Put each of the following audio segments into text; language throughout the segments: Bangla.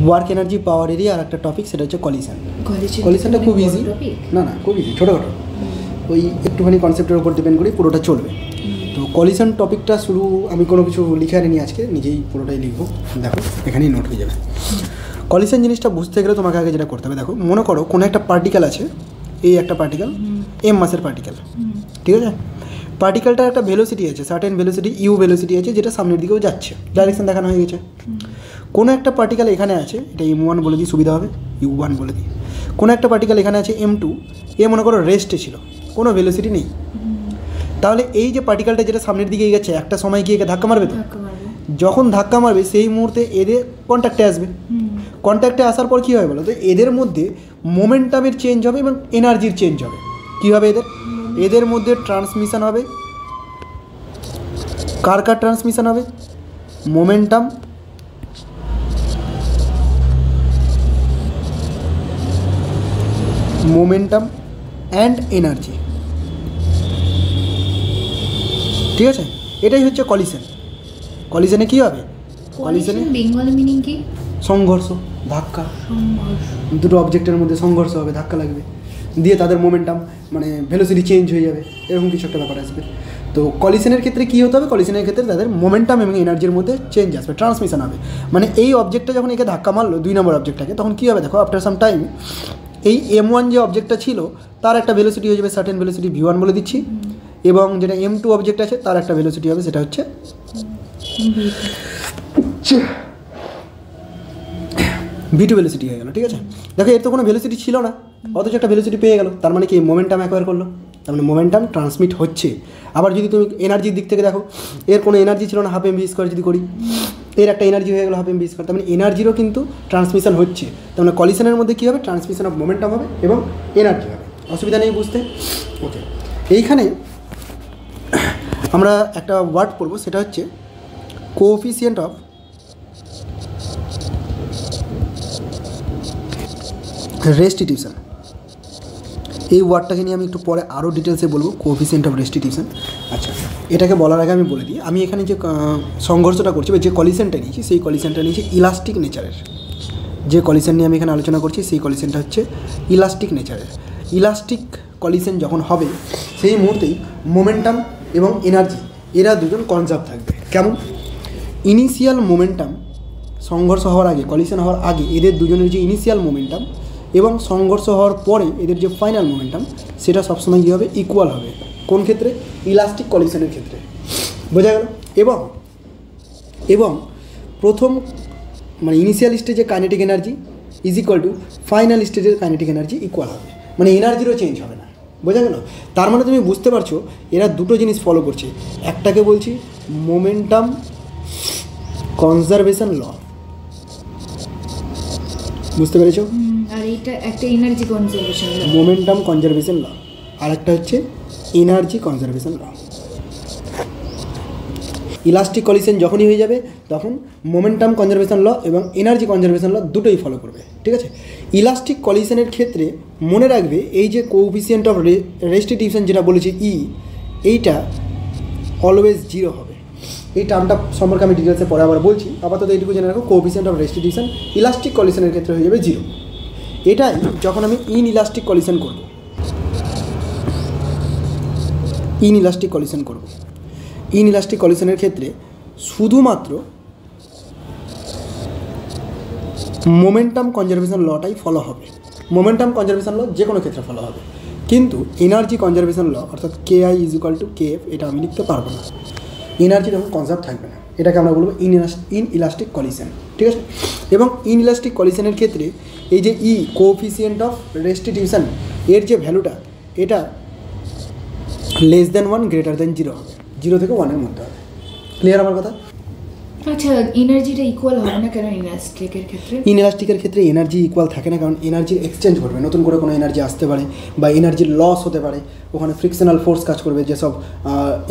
ওয়ার্ক এনার্জি পাওয়ার এরিয়া আর একটা টপিক, সেটা হচ্ছে কলিশন। কলিশনটা খুব ইজি, না খুব ইজি, ছোটোখাটো, ওই একটুখানি কনসেপ্টের উপর ডিপেন্ড করে পুরোটা চলবে। তো কলিশন টপিকটা শুরু আমি কোনো কিছু লিখে আনিনি আজকে, নিজেই পুরোটাই লিখবো। দেখো এখানেই নোট হয়ে যাবে। কলিশন জিনিসটা বুঝতে গেলে তোমাকে আগে যেটা করতে হবে, দেখো মনে করো কোনো একটা পার্টিকেল আছে, এই একটা পার্টিকেল এম মাসের পার্টিকেল, ঠিক আছে। পার্টিকেলটার একটা ভেলোসিটি আছে, সার্টেন ভেলোসিটি ইউ ভেলোসিটি আছে, যেটা সামনের দিকেও যাচ্ছে, ডাইরেকশন দেখানো হয়ে গেছে। কোনো একটা পার্টিকেল এখানে আছে, এটা M1 বলে দিই, সুবিধা হবে, U1 বলে দিই। কোনো একটা পার্টিকেল এখানে আছে M2, এ মনে করো রেস্টে ছিল, কোনো ভেলোসিটি নেই। তাহলে এই যে পার্টিকেলটা যেটা সামনের দিকে এগোচ্ছে, একটা সময় গিয়ে ধাক্কা মারবে তো, যখন ধাক্কা মারবে সেই মুহূর্তে এদের কন্ট্যাক্টে আসবে। কন্ট্যাক্টে আসার পর কী হবে বলো তো, এদের মধ্যে মোমেন্টামের চেঞ্জ হবে এবং এনার্জির চেঞ্জ হবে। কী হবে এদের মধ্যে ট্রান্সমিশন হবে। কার ট্রান্সমিশন হবে? মোমেন্টাম অ্যান্ড এনার্জি, ঠিক আছে। এটাই হচ্ছে কলিশন। কলিশনে কী হবে? কলিশনে বেঙ্গলি মিনিং কি? সংঘর্ষ, ধাক্কা। দুটো অবজেক্টের মধ্যে সংঘর্ষ হবে, ধাক্কা লাগবে, দিয়ে তাদের মোমেন্টাম মানে ভেলোসিটি চেঞ্জ হয়ে যাবে, এরকম কিছু একটা ব্যাপার আসবে। তো কলিশনের ক্ষেত্রে কী হতে হবে? কলিশনের ক্ষেত্রে তাদের মোমেন্টাম এবং এনার্জির মধ্যে চেঞ্জ আসবে, ট্রান্সমিশন হবে। মানে এই অবজেক্টটা যখন একে ধাক্কা মারলো, 2 নম্বর অবজেক্টটাকে, তখন কী হবে দেখো, আফটার সাম টাইম এই M1 যে অবজেক্টটা ছিল তার একটা ভেলোসিটি হয়ে যাবে, সার্টেন ভেলোসিটি V1 বলে দিচ্ছি, এবং যেটা M2 অবজেক্ট আছে তার একটা ভেলোসিটি হবে, সেটা হচ্ছে V2 ভেলোসিটি হয়ে গেল, ঠিক আছে। দেখো এর তো কোনো ভেলোসিটি ছিল না, অথচ একটা ভেলোসিটি পেয়ে গেল, তার মানে কি মোমেন্টাম অ্যাকোয়ার করলো, তার মানে মোমেন্টাম ট্রান্সমিট হচ্ছে। আবার যদি তুমি এনার্জির দিক থেকে দেখো, এর কোনো এনার্জি ছিল না, 12mv² যদি করি, এর একটা এনার্জি হয়ে গেলো 12mv², তার মানে এনার্জিরও কিন্তু ট্রান্সমিশন হচ্ছে। তার মানে কলিশনের মধ্যে কী হবে? ট্রান্সমিশন অফ মোমেন্টাম হবে এবং এনার্জি হবে। অসুবিধা নেই বুঝতে? ওকে, এইখানে আমরা একটা ওয়ার্ড পড়বো, সেটা হচ্ছে কোএফিসিয়েন্ট অফ রেস্টিটিউশন। এই ওয়ার্ডটাকে নিয়ে আমি একটু পরে আরও ডিটেলসে বলবো, কোএফিসিয়েন্ট অফ রেস্টিটিউশন। আচ্ছা, এটাকে বলার আগে আমি বলে দিই, আমি এখানে যে সংঘর্ষটা করছি বা যে কলিশনটা নিয়েছি, সেই কলিশনটা নিয়েছি ইলাস্টিক নেচারের। যে কলিশন নিয়ে আমি এখানে আলোচনা করছি, সেই কলিশনটা হচ্ছে ইলাস্টিক নেচারের। ইলাস্টিক কলিশন যখন হবে, সেই মুহূর্তেই মোমেন্টাম এবং এনার্জি এরা দুজন কনজার্ভ থাকবে। কেমন? ইনিশিয়াল মোমেন্টাম সংঘর্ষ হওয়ার আগে, কলিশন হওয়ার আগে এদের দুজনের যে ইনিশিয়াল মোমেন্টাম এবং সংঘর্ষ হওয়ার পরে এদের যে ফাইনাল মোমেন্টাম, সেটা সবসময় কী হবে? ইকুয়াল হবে। কোন ক্ষেত্রে? ইলাস্টিক কলিশনের ক্ষেত্রে। বোঝা গেল? এবং প্রথম মানে ইনিশিয়াল স্টেজে kinetic energy is equal to final স্টেজের কাইনেটিক এনার্জি ইকুয়াল হবে, মানে এনার্জিরও চেঞ্জ হবে না। বোঝা গেল? তার মানে তুমি বুঝতে পারছো এরা দুটো জিনিস ফলো করছে। একটাকে বলছি মোমেন্টাম কনজারভেশন ল, বুঝতে পেরেছো? আর এটা একটা এনার্জি কনজারভেশন ল, মোমেন্টাম কনজারভেশন ল, আর একটা হচ্ছে এনার্জি কনজারভেশন ল। ইলাস্টিক কলিশন যখনই হয়ে যাবে, তখন মোমেন্টাম কনজারভেশন ল এবং এনার্জি কনজারভেশন ল দুটোই ফলো করবে, ঠিক আছে। ইলাস্টিক কলিশনের ক্ষেত্রে মনে রাখবে, এই যে কোএফিসিয়েন্ট অফ রেস্টিটিউশন যেটা বলেছি ই, এইটা অলওয়েজ 0 হবে। এই টার্মটা সম্পর্কে আমি ডিটেলসে পরে আবার বলছি, আপাতত এইটুকু জেনে রাখো, কোএফিসিয়েন্ট অফ রেস্টিটিউশন ইলাস্টিক কলিশনের ক্ষেত্রে হয়ে যাবে 0। এটাই যখন আমি ইনইলাস্টিক কলিশন করব, ইনইলাস্টিক কলিশনের ক্ষেত্রে শুধুমাত্র মোমেন্টাম কনজারভেশন লটাই ফলো হবে। মোমেন্টাম কনজারভেশন ল যে কোনো ক্ষেত্রে ফলো হবে, কিন্তু এনার্জি কনজারভেশন ল অর্থাৎ KI = KF এটা আমি লিখতে পারবো না। এনার্জি তখন কনজার্ভ থাকবে না, এটাকে আমরা বলবো ইনইলাস্টিক কলিশন, ঠিক আছে। এবং ইনইলাস্টিক কলিশনের ক্ষেত্রে এই যে কোএফিসিয়েন্ট অফ রেস্টিটিউশন, এর যে ভ্যালুটা, এটা <1 > 0 হবে, 0 থেকে 1 এর মধ্যে হবে। ক্লিয়ার আমার কথা? আচ্ছা, এনার্জিটা ইকুয়াল হবে না কেন ইলাস্টিকের ক্ষেত্রে? ইনইলাস্টিকের ক্ষেত্রে এনার্জি ইকুয়াল থাকে না, কারণ এনার্জির এক্সচেঞ্জ করবে, নতুন করে কোনো এনার্জি আসতে পারে বা এনার্জির লস হতে পারে, ওখানে ফ্রিকশনাল ফোর্স কাজ করবে, যেসব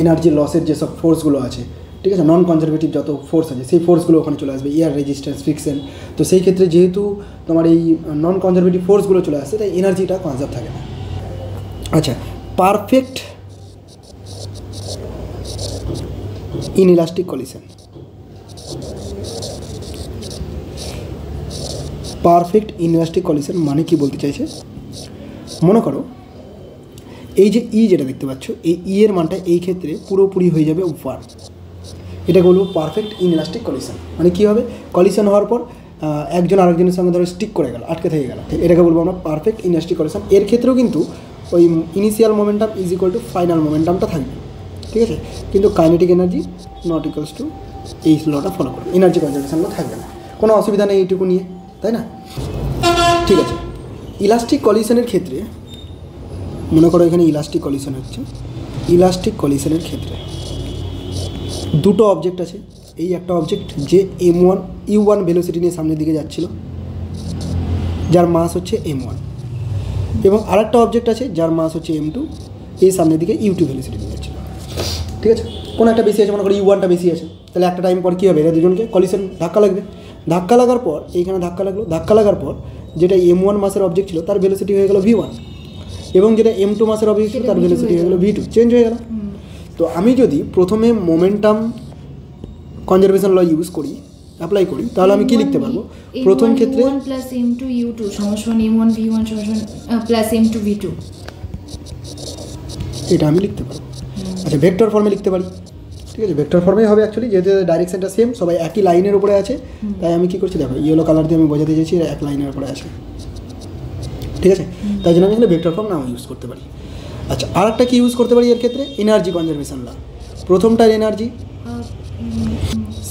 এনার্জি লসের যেসব ফোর্সগুলো আছে, ঠিক আছে, নন কনজারভেটিভ যত ফোর্স আছে সেই ফোর্সগুলো ওখানে চলে আসবে, এয়ার রেজিস্ট্যান্স, ফ্রিকশন। তো সেই ক্ষেত্রে যেহেতু তোমার এই নন কনজারভেটিভ ফোর্সগুলো চলে আসছে, তাই এনার্জিটা কনজার্ভ থাকে না। আচ্ছা, perfect inelastic collision, perfect ইনভার্সিটি collision মানে কি বলতে চাইছে, মনে করো এই যে ই যেটা দেখতে পাচ্ছ, এই ই এর মানটা এই ক্ষেত্রে পুরোপুরি হয়ে যাবে 1। এটাকে বলবো পারফেক্ট ইনইলাস্টিক কলিশন। মানে কী হবে, কলিশন হওয়ার পর একজন আরেকজনের সঙ্গে ধরো স্টিক করে গেল, আটকে থেকে গেল, এটাকে বলবো আমরা পারফেক্ট ইনইলাস্টিক কলিশন। এর ক্ষেত্রেও কিন্তু ওই initial momentum is equal to final মোমেন্টামটা থাকবে, ঠিক আছে। কিন্তু kinetic energy not equals to এই লটা ফলো করবে, এনার্জি কনজারভেশনটা থাকবে না, কোনো অসুবিধা নেই এইটুকু নিয়ে, তাই না? ঠিক আছে। ইলাস্টিক কলিশনের ক্ষেত্রে মনে করো এখানে ইলাস্টিক কলিশন হচ্ছে, ইলাস্টিক কলিশনের ক্ষেত্রে দুটো অবজেক্ট আছে। এই একটা অবজেক্ট যে u1 ভেলোসিটি নিয়ে সামনের দিকে যাচ্ছিল, যার মাস হচ্ছে m1, এবং আরেকটা অবজেক্ট আছে যার মাস হচ্ছে m2, এই সামনের দিকে u2 ভেলোসিটি নিয়ে যাচ্ছিল, ঠিক আছে। কোনো একটা বেশি আছে, মনে করো u1টা বেশি আছে, তাহলে একটা টাইম পর কী হবে, এরা দুজনকে কলিশন ধাক্কা লাগবে। ধাক্কা লাগার পর এইখানে ধাক্কা লাগলো, ধাক্কা লাগার পর যেটা m1 মাসের অবজেক্ট ছিল তার ভেলোসিটি হয়ে গেল v1, এবং যেটা m2 মাসের অবজেক্ট ছিল তার ভেলোসিটি হয়ে গেল v2, চেঞ্জ হয়ে গেল। তো আমি যদি প্রথমে মোমেন্টাম কনজারভেশন ল ইউজ করি, অ্যাপ্লাই করি, তাহলে আমি কি লিখতে পারবো, প্রথম ক্ষেত্রে m1 প্লাস m2 u2 সমান m1 v1 সমান প্লাস m2 v2, এটা আমি লিখতে পারবো। আচ্ছা, ভেক্টর ফর্মে লিখতে পারি, ঠিক আছে, ভেক্টর ফর্মেই হবে অ্যাকচুয়ালি, যেহেতু ডাইরেকশনটা সেম, সবাই একই লাইনের উপরে আছে, তাই আমি কী করছি দেখো, ইয়েলো কালার দিয়ে আমি বোঝাতে চাইছি এরা এক লাইনের উপরে আছে, ঠিক আছে। তাই জন্য আমি এখানে ভেক্টর ফর্ম নাও ইউজ করতে পারি। আচ্ছা, আর একটা কি ইউজ করতে পারি এর ক্ষেত্রে, এনার্জি কনজারভেশন ল। প্রথমটার এনার্জি,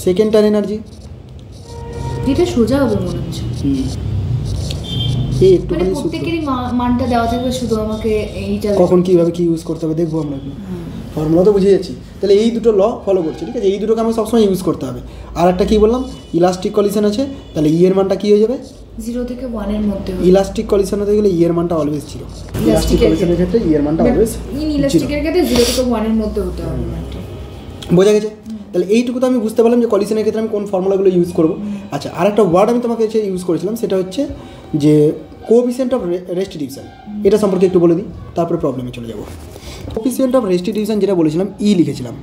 সেকেন্ডটার এনার্জি, এটা সোজা হবে মনে হচ্ছে। এই মানে একটুখানি প্রত্যেকেরই মানটা দেওয়া থাকবে, শুধু আমাকে এইটা কখন কীভাবে কী ইউজ করতে হবে দেখবো আমরা, ফর্মুলা তো বুঝে যাচ্ছি। তাহলে এই দুটো ল ফলো করছি, ঠিক আছে, এই দুটোকে আমি সবসময় ইউজ করতে হবে। আর একটা কী বললাম, ইলাস্টিক কলিশন আছে, তাহলে ই এর মানটা কী হয়ে যাবে, 0 থেকে 1 এর মধ্যে। ইলাস্টিক কলিশন হতে গেলে ই এর মানটা অলওয়েজ 0, ইলাস্টিক কলিশনের ক্ষেত্রে ই এর মানটা অলওয়েজ ইনইলাস্টিকের ক্ষেত্রে 0 থেকে 1 এর মধ্যে হতে হবে মানটা। বোঝা গেছে? তাহলে এইটুকু তো আমি বুঝতে পারলাম যে কলিশনের ক্ষেত্রে আমি কোন ফর্মুলাগুলো ইউজ করবো। আচ্ছা, আর একটা ওয়ার্ড আমি তোমাকে ইউজ করেছিলাম, সেটা হচ্ছে যে কোএফিসিয়েন্ট অফ রেস্টিটিউশন। এটা সম্পর্কে একটু বলে দিই, তারপরে প্রবলেমে চলে যাব। কোএফিসিয়েন্ট অফ রেস্টিটিউশন যেটা বলেছিলাম, ই লিখেছিলাম,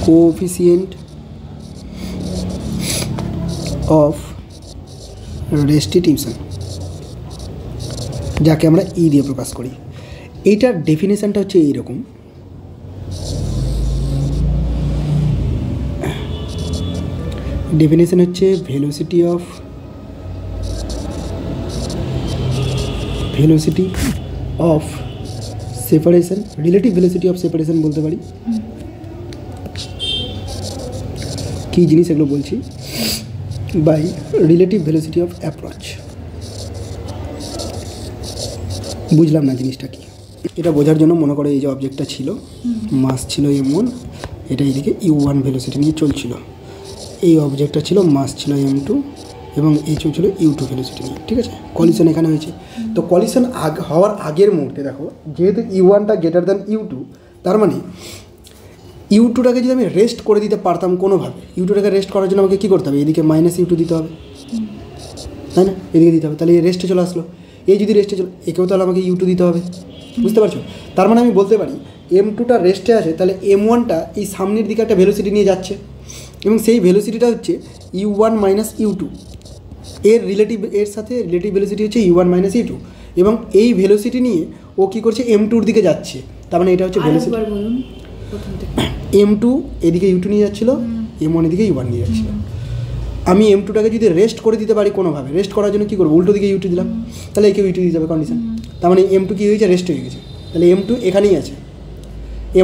কোএফিসিয়েন্ট অফ রেস্টিটিউশন, যাকে আমরা ই দিয়ে প্রকাশ করি। এইটার ডেফিনেশনটা হচ্ছে এইরকম, ডেফিনেশন হচ্ছে velocity of separation, relative velocity of separation বলতে পারি। কী জিনিস এগুলো বলছি, by relative velocity of approach. বুঝলাম না জিনিসটা কি। এটা বোঝার জন্য মনে করো এই যে অবজেক্টটা ছিল, মাস ছিল m1, এটা এইদিকে u1 ভেলোসিটি নিয়ে চলছিল। এই অবজেক্টটা ছিল, মাস ছিল m2, এবং এই চলছিল u2 ভেলোসিটি নিয়ে, ঠিক আছে। কলিশন এখানে হয়েছে। তো কলিশন হওয়ার আগের মুহূর্তে দেখো, যেহেতু u1টা গ্রেটার দ্যান u2, তার মানে u2টাকে যদি আমি রেস্ট করে দিতে পারতাম কোনোভাবে, u2টাকে রেস্ট করার জন্য আমাকে কী করতে হবে, এদিকে -u2 দিতে হবে, তাই না, এদিকে দিতে হবে, তাহলে এই রেস্টে চলে আসলো। এই যদি রেস্টে চলে, একেও তাহলে আমাকে u2 দিতে হবে, বুঝতে পারছো? তার মানে আমি বলতে পারি m2টা রেস্টে আছে, তাহলে m1টা এই সামনের দিকে একটা ভেলোসিটি নিয়ে যাচ্ছে, এবং সেই ভেলোসিটিটা হচ্ছে u1 - u2, এর সাথে রিলেটিভ ভেলোসিটি হচ্ছে u1 - u2, এবং এই ভেলোসিটি নিয়ে ও কী করছে, m2-র দিকে যাচ্ছে। তার মানে এটা হচ্ছে ভেলোসিটি। m2 এদিকে u2 নিয়ে যাচ্ছিলো, m1 এদিকে u1 নিয়ে যাচ্ছিলো। আমি m2টাকে যদি রেস্ট করে দিতে পারি কোনোভাবে, রেস্ট করার জন্য কী করবো, উল্টো দিকে u2 দিলাম, তাহলে একে u2 দিতে হবে কন্ডিশন। তার মানে m2 কী হয়েছে, রেস্ট হয়ে গেছে। তাহলে m2 এখানেই আছে,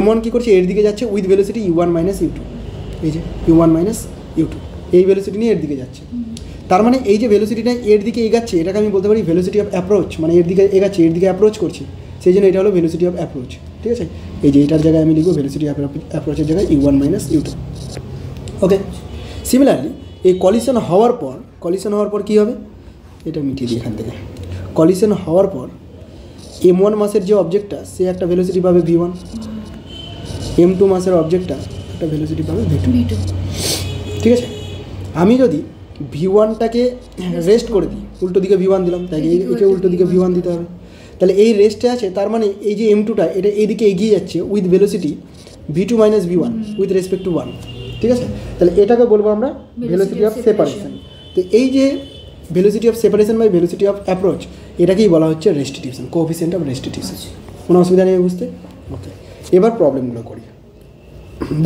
m1 কী করছে, এর দিকে যাচ্ছে উইথ ভেলোসিটি u1 - u2, এই যে u1 - u2, এই ভেলোসিটি নিয়ে এর দিকে যাচ্ছে। তার মানে এই যে ভেলোসিটিটা এর দিকে এগাচ্ছে, এটাকে আমি বলতে পারি ভেলোসিটি অফ অ্যাপ্রোচ, মানে এর দিকে এগাচ্ছে, এর দিকে অ্যাপ্রোচ করছে, সেই জন্য এটা হলো ভেলোসিটি অফ অ্যাপ্রোচ, ঠিক আছে। এই যে এটার জায়গায় আমি লিখবো ভেলোসিটি অফ অ্যাপ্রোচের জায়গায় u1 - u2, ওকে। সিমিলারলি এই কলিশন হওয়ার পর কী হবে, এটা মিটিয়ে দিই এখান থেকে। কলিশন হওয়ার পর m1 মাসের যে অবজেক্টটা, সে একটা ভেলোসিটি পাবে v1, m2 মাসের অবজেক্টটা একটা ভেলোসিটি পাবে v2, ঠিক আছে। আমি যদি v1টাকে রেস্ট করে দিই, উল্টো দিকে v1 দিলাম, তাই একে উল্টো দিকে v1 দিতে হবে। তাহলে এই রেস্টে আছে, তার মানে এই যে m2টা এটা এইদিকে এগিয়ে যাচ্ছে with velocity v2 - v1 with respect to 1, ঠিক আছে। তাহলে এটাকে বলবো আমরা ভেলোসিটি অফ সেপারেশন। তো এই যে velocity of separation by velocity of approach এটাকেই বলা হচ্ছে রেস্টিটিউশন, কোএফিসিয়েন্ট অফ রেস্টিটিউশন। কোনো অসুবিধা নেই বুঝতে? ওকে, এবার প্রবলেমগুলো করি।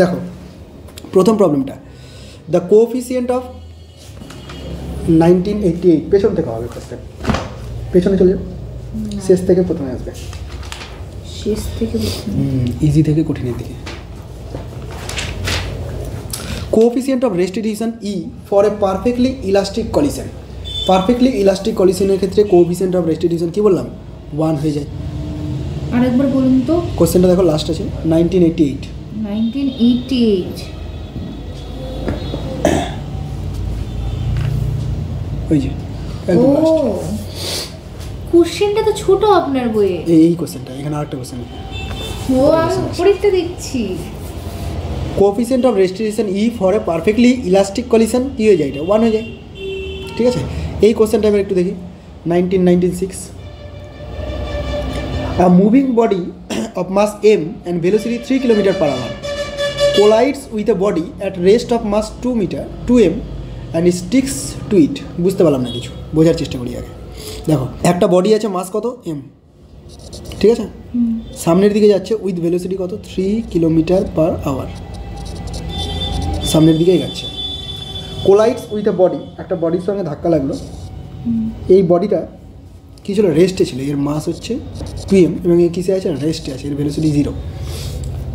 দেখো প্রথম প্রবলেমটা, দ্য কোএফিসিয়েন্ট অফ 1988, পেছন থেকে হবে কোশ্চেন, পেছনে চলে যাও, শেষ থেকে প্রথমে আসবে, শেষ থেকে ইজি থেকে কঠিনের দিকে। Coefficient of restitution e for a perfectly elastic collision. Perfectly elastic কলিশনের ক্ষেত্রে কোএফিসিয়েন্ট অফ রেস্টিটিউশন কী বললাম? 1 হয়ে যায়। আরেকবার বলুন তো। কোশ্চেনটা দেখো লাস্ট আছে 1988। 1988 ওই যে ও, একদম লাস্ট। কোশ্চেনটা তো ছোট আপনার বইয়ে। এই কোশ্চেনটা, এখানে আরেকটা কোশ্চেন। ও আমি পরীক্ষা দিচ্ছি। Coefficient of restitution e for a perfectly elastic collision কী হয়ে যায়? এটা 1 হয়ে যায়। ঠিক আছে, এই কোশ্চেনটা এবার একটু দেখি। 1996, a moving body of mass m and velocity 3 km/h collides with a body at rest of mass 2m and sticks to it. বুঝতে পারলাম না কিছু, বোঝার চেষ্টা করি আগে। দেখো একটা বডি আছে, মাস কত? m, ঠিক আছে, সামনের দিকে যাচ্ছে উইথ ভেলোসিটি কত? 3 km/h, সামনের দিকেই যাচ্ছে। কোলাইডস উইথ এ বডি, একটা বডির সঙ্গে ধাক্কা লাগলো। এই বডিটা কী ছিল? রেস্টে ছিল। এর মাস হচ্ছে 2m এবং এর কিসে আছে? রেস্টে আছে, এর velocity 0।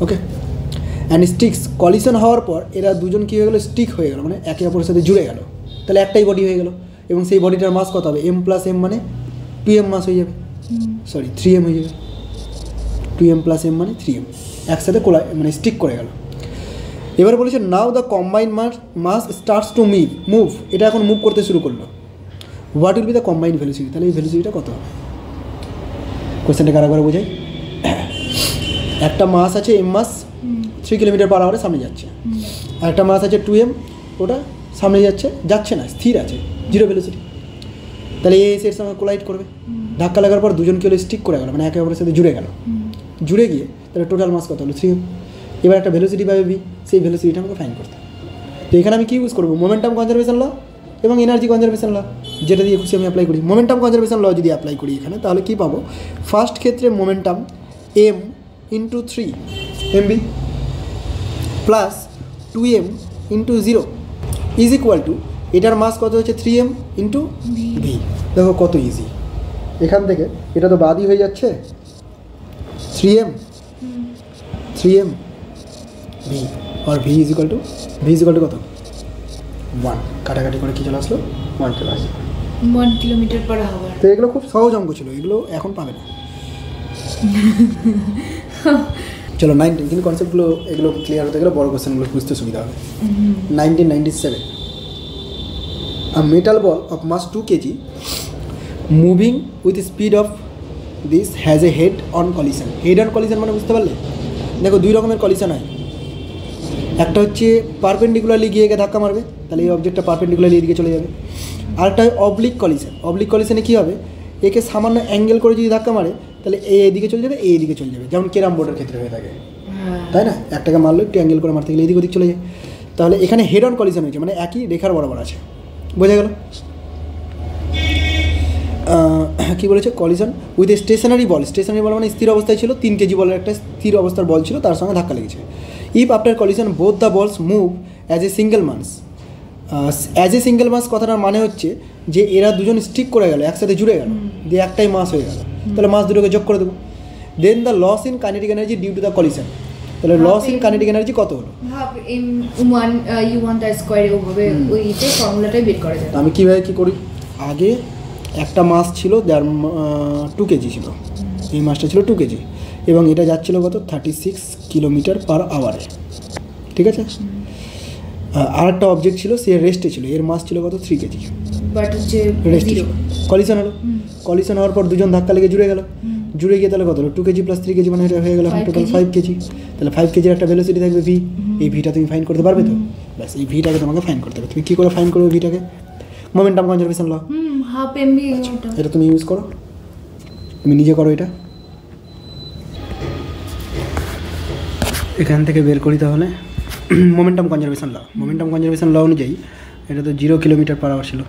Okay, and sticks, collision হওয়ার পর এরা দুজন কী হয়ে গেলো? স্টিক হয়ে গেল, মানে একে অপরের সাথে জুড়ে গেল। তাহলে একটাই বডি হয়ে গেল এবং সেই বডিটার মাস কত হবে? m + m মানে 2m মাস হয়ে যাবে, সরি 3m হয়ে যাবে। 2m + m মানে 3m, একসাথে মানে স্টিক করে গেল। এবার বলেছে now the combined mass starts to move, এটা এখন মুভ করতে শুরু করলো। What will be the combined velocity? তাহলে এই ভেলোসিটিটা কত হবে? কোশ্চেনটা কারাগারে বোঝাই। একটা মাস আছে m মাস, 3 km/h সামনে যাচ্ছে, আর একটা মাস আছে 2m, ওটা সামনে যাচ্ছে না, স্থির আছে, 0 ভেলোসিটি। তাহলে এ এর সঙ্গে কোলাইড করবে, ধাক্কা লাগার পর দুজন কি হলো? স্টিক করে গেল, মানে একে অপরের সাথে জুড়ে গেল। জুড়ে গিয়ে তাহলে টোটাল মাস কত হলো? 3m। এবার একটা ভেলোসিটি পাবে v, সেই ভেলোসিটিটা আমাকে ফাইন্ড করতে। তো এখানে আমি কী ইউজ করবো? মোমেন্টাম কনজারভেশন ল এবং এনার্জি কনজারভেশন ল, যেটা দিয়ে খুশি আমি অ্যাপ্লাই করি। মোমেন্টাম কনজারভেশন ল যদি অ্যাপ্লাই করি এখানে, তাহলে কী পাবো? ফার্স্ট ক্ষেত্রে momentum m × 3 mv plus 2m × 0 is equal two, এটার মাস কত হচ্ছে? 3m × v। দেখো কত ইজি, এখান থেকে এটা তো বাদই হয়ে যাচ্ছে। 3m v আর v ইজ ইকুয়াল টু কত? 1, কাটাকাটি করে কি চলে আসলো? 1 চলে আসলো। 1 km/h। তো এগুলো খুব সহজ অঙ্ক ছিল, এগুলো এখন পাবে না। চলো 19, কিন্তু কনসেপ্টগুলো এগুলো ক্লিয়ার হতে গেলে বড় কোশ্চেনগুলো বুঝতে সুবিধা হবে। 1997, a metal ball of mass 2 kg moving with speed of this has a head on collision. Head on collision মানে বুঝতে পারলে? দেখো দুই রকমের কলিশন হয়, একটা হচ্ছে পারপেন্ডিকুলারলি গিয়ে ধাক্কা মারবে, তাহলে এই অবজেক্টটা পারপেন্ডিকুলারলি এদিকে চলে যাবে। আরেকটা হয় অবলিক কলিশন। অবলিক কলিশনে কী হবে? একে সামান্য অ্যাঙ্গেল করে যদি ধাক্কা মারে তাহলে এদিকে চলে যাবে, এদিকে চলে যাবে, যেমন ক্যারাম বোর্ডের ক্ষেত্রে হয়ে থাকে, তাই না? একটাকে মারলো একটু অ্যাঙ্গেল করে মারতে গেলে এদিক ওদিক চলে যায়। তাহলে এখানে হেড অন কলিশন হয়েছে, মানে একই রেখার বরাবর আছে, বোঝা গেল? কী বলেছে? Collision with a stationary ball. Stationary ball মানে স্থির অবস্থায় ছিল, 3 kg বলের একটা স্থির অবস্থার বল ছিল, তার সঙ্গে ধাক্কা লেগেছে। If after collision both the balls move as a single mass. As a single mass কথাটার মানে হচ্ছে যে এরা দুজন স্টিক করে গেল, একসাথে জুড়ে গেল, দিয়ে একটাই মাস হয়ে গেল, তাহলে মাস দুটোকে যোগ করে দেবো। Then the loss in kinetic energy due to the collision, তাহলে লস ইন কাইনেটিক এনার্জি কত হলো? হাফ m1 u1 তার স্কয়ার, ওভাবে ওইটাই ফর্মুলাটাই বের করা যায়। আমি কীভাবে কী করি? আগে একটা মাস ছিল 2 kg ছিল, এই মাসটা ছিল 2 kg এবং এটা যাচ্ছিল কত? 36 km/h, ঠিক আছে? আর একটা অবজেক্ট ছিল, সে রেস্টে ছিল, এর মাস ছিল কত? 3 kg, বাট হচ্ছে রেস্টে ছিল। কলিশন হলো, কলিশন হওয়ার পর দুজন ধাক্কা লেগে জুড়ে গেল, জুড়ে গিয়ে তাহলে কত হলো? 2 kg + 3 kg, মানে এটা হয়ে গেল টোটাল 5 kg। তাহলে 5 kg একটা ভেলোসিটি থাকবে v, এই ভিটা তুমি ফাইন্ড করতে পারবে তো? ব্যাস, এই ভিটাকে তোমাকে ফাইন্ড করতে হবে। তুমি কী করে ফাইন্ড করবে ভিটাকে? মোমেন্টাম কনজারভেশন ল, হাফ mv, এটা তুমি ইউজ করো, তুমি নিজে করো। এটা এখান থেকে বের করি তাহলে মোমেন্টাম কনজারভেশন ল। মোমেন্টাম কনজারভেশন ল অনুযায়ী এটা তো 0 কিলোমিটার পার আওয়ার ছিল,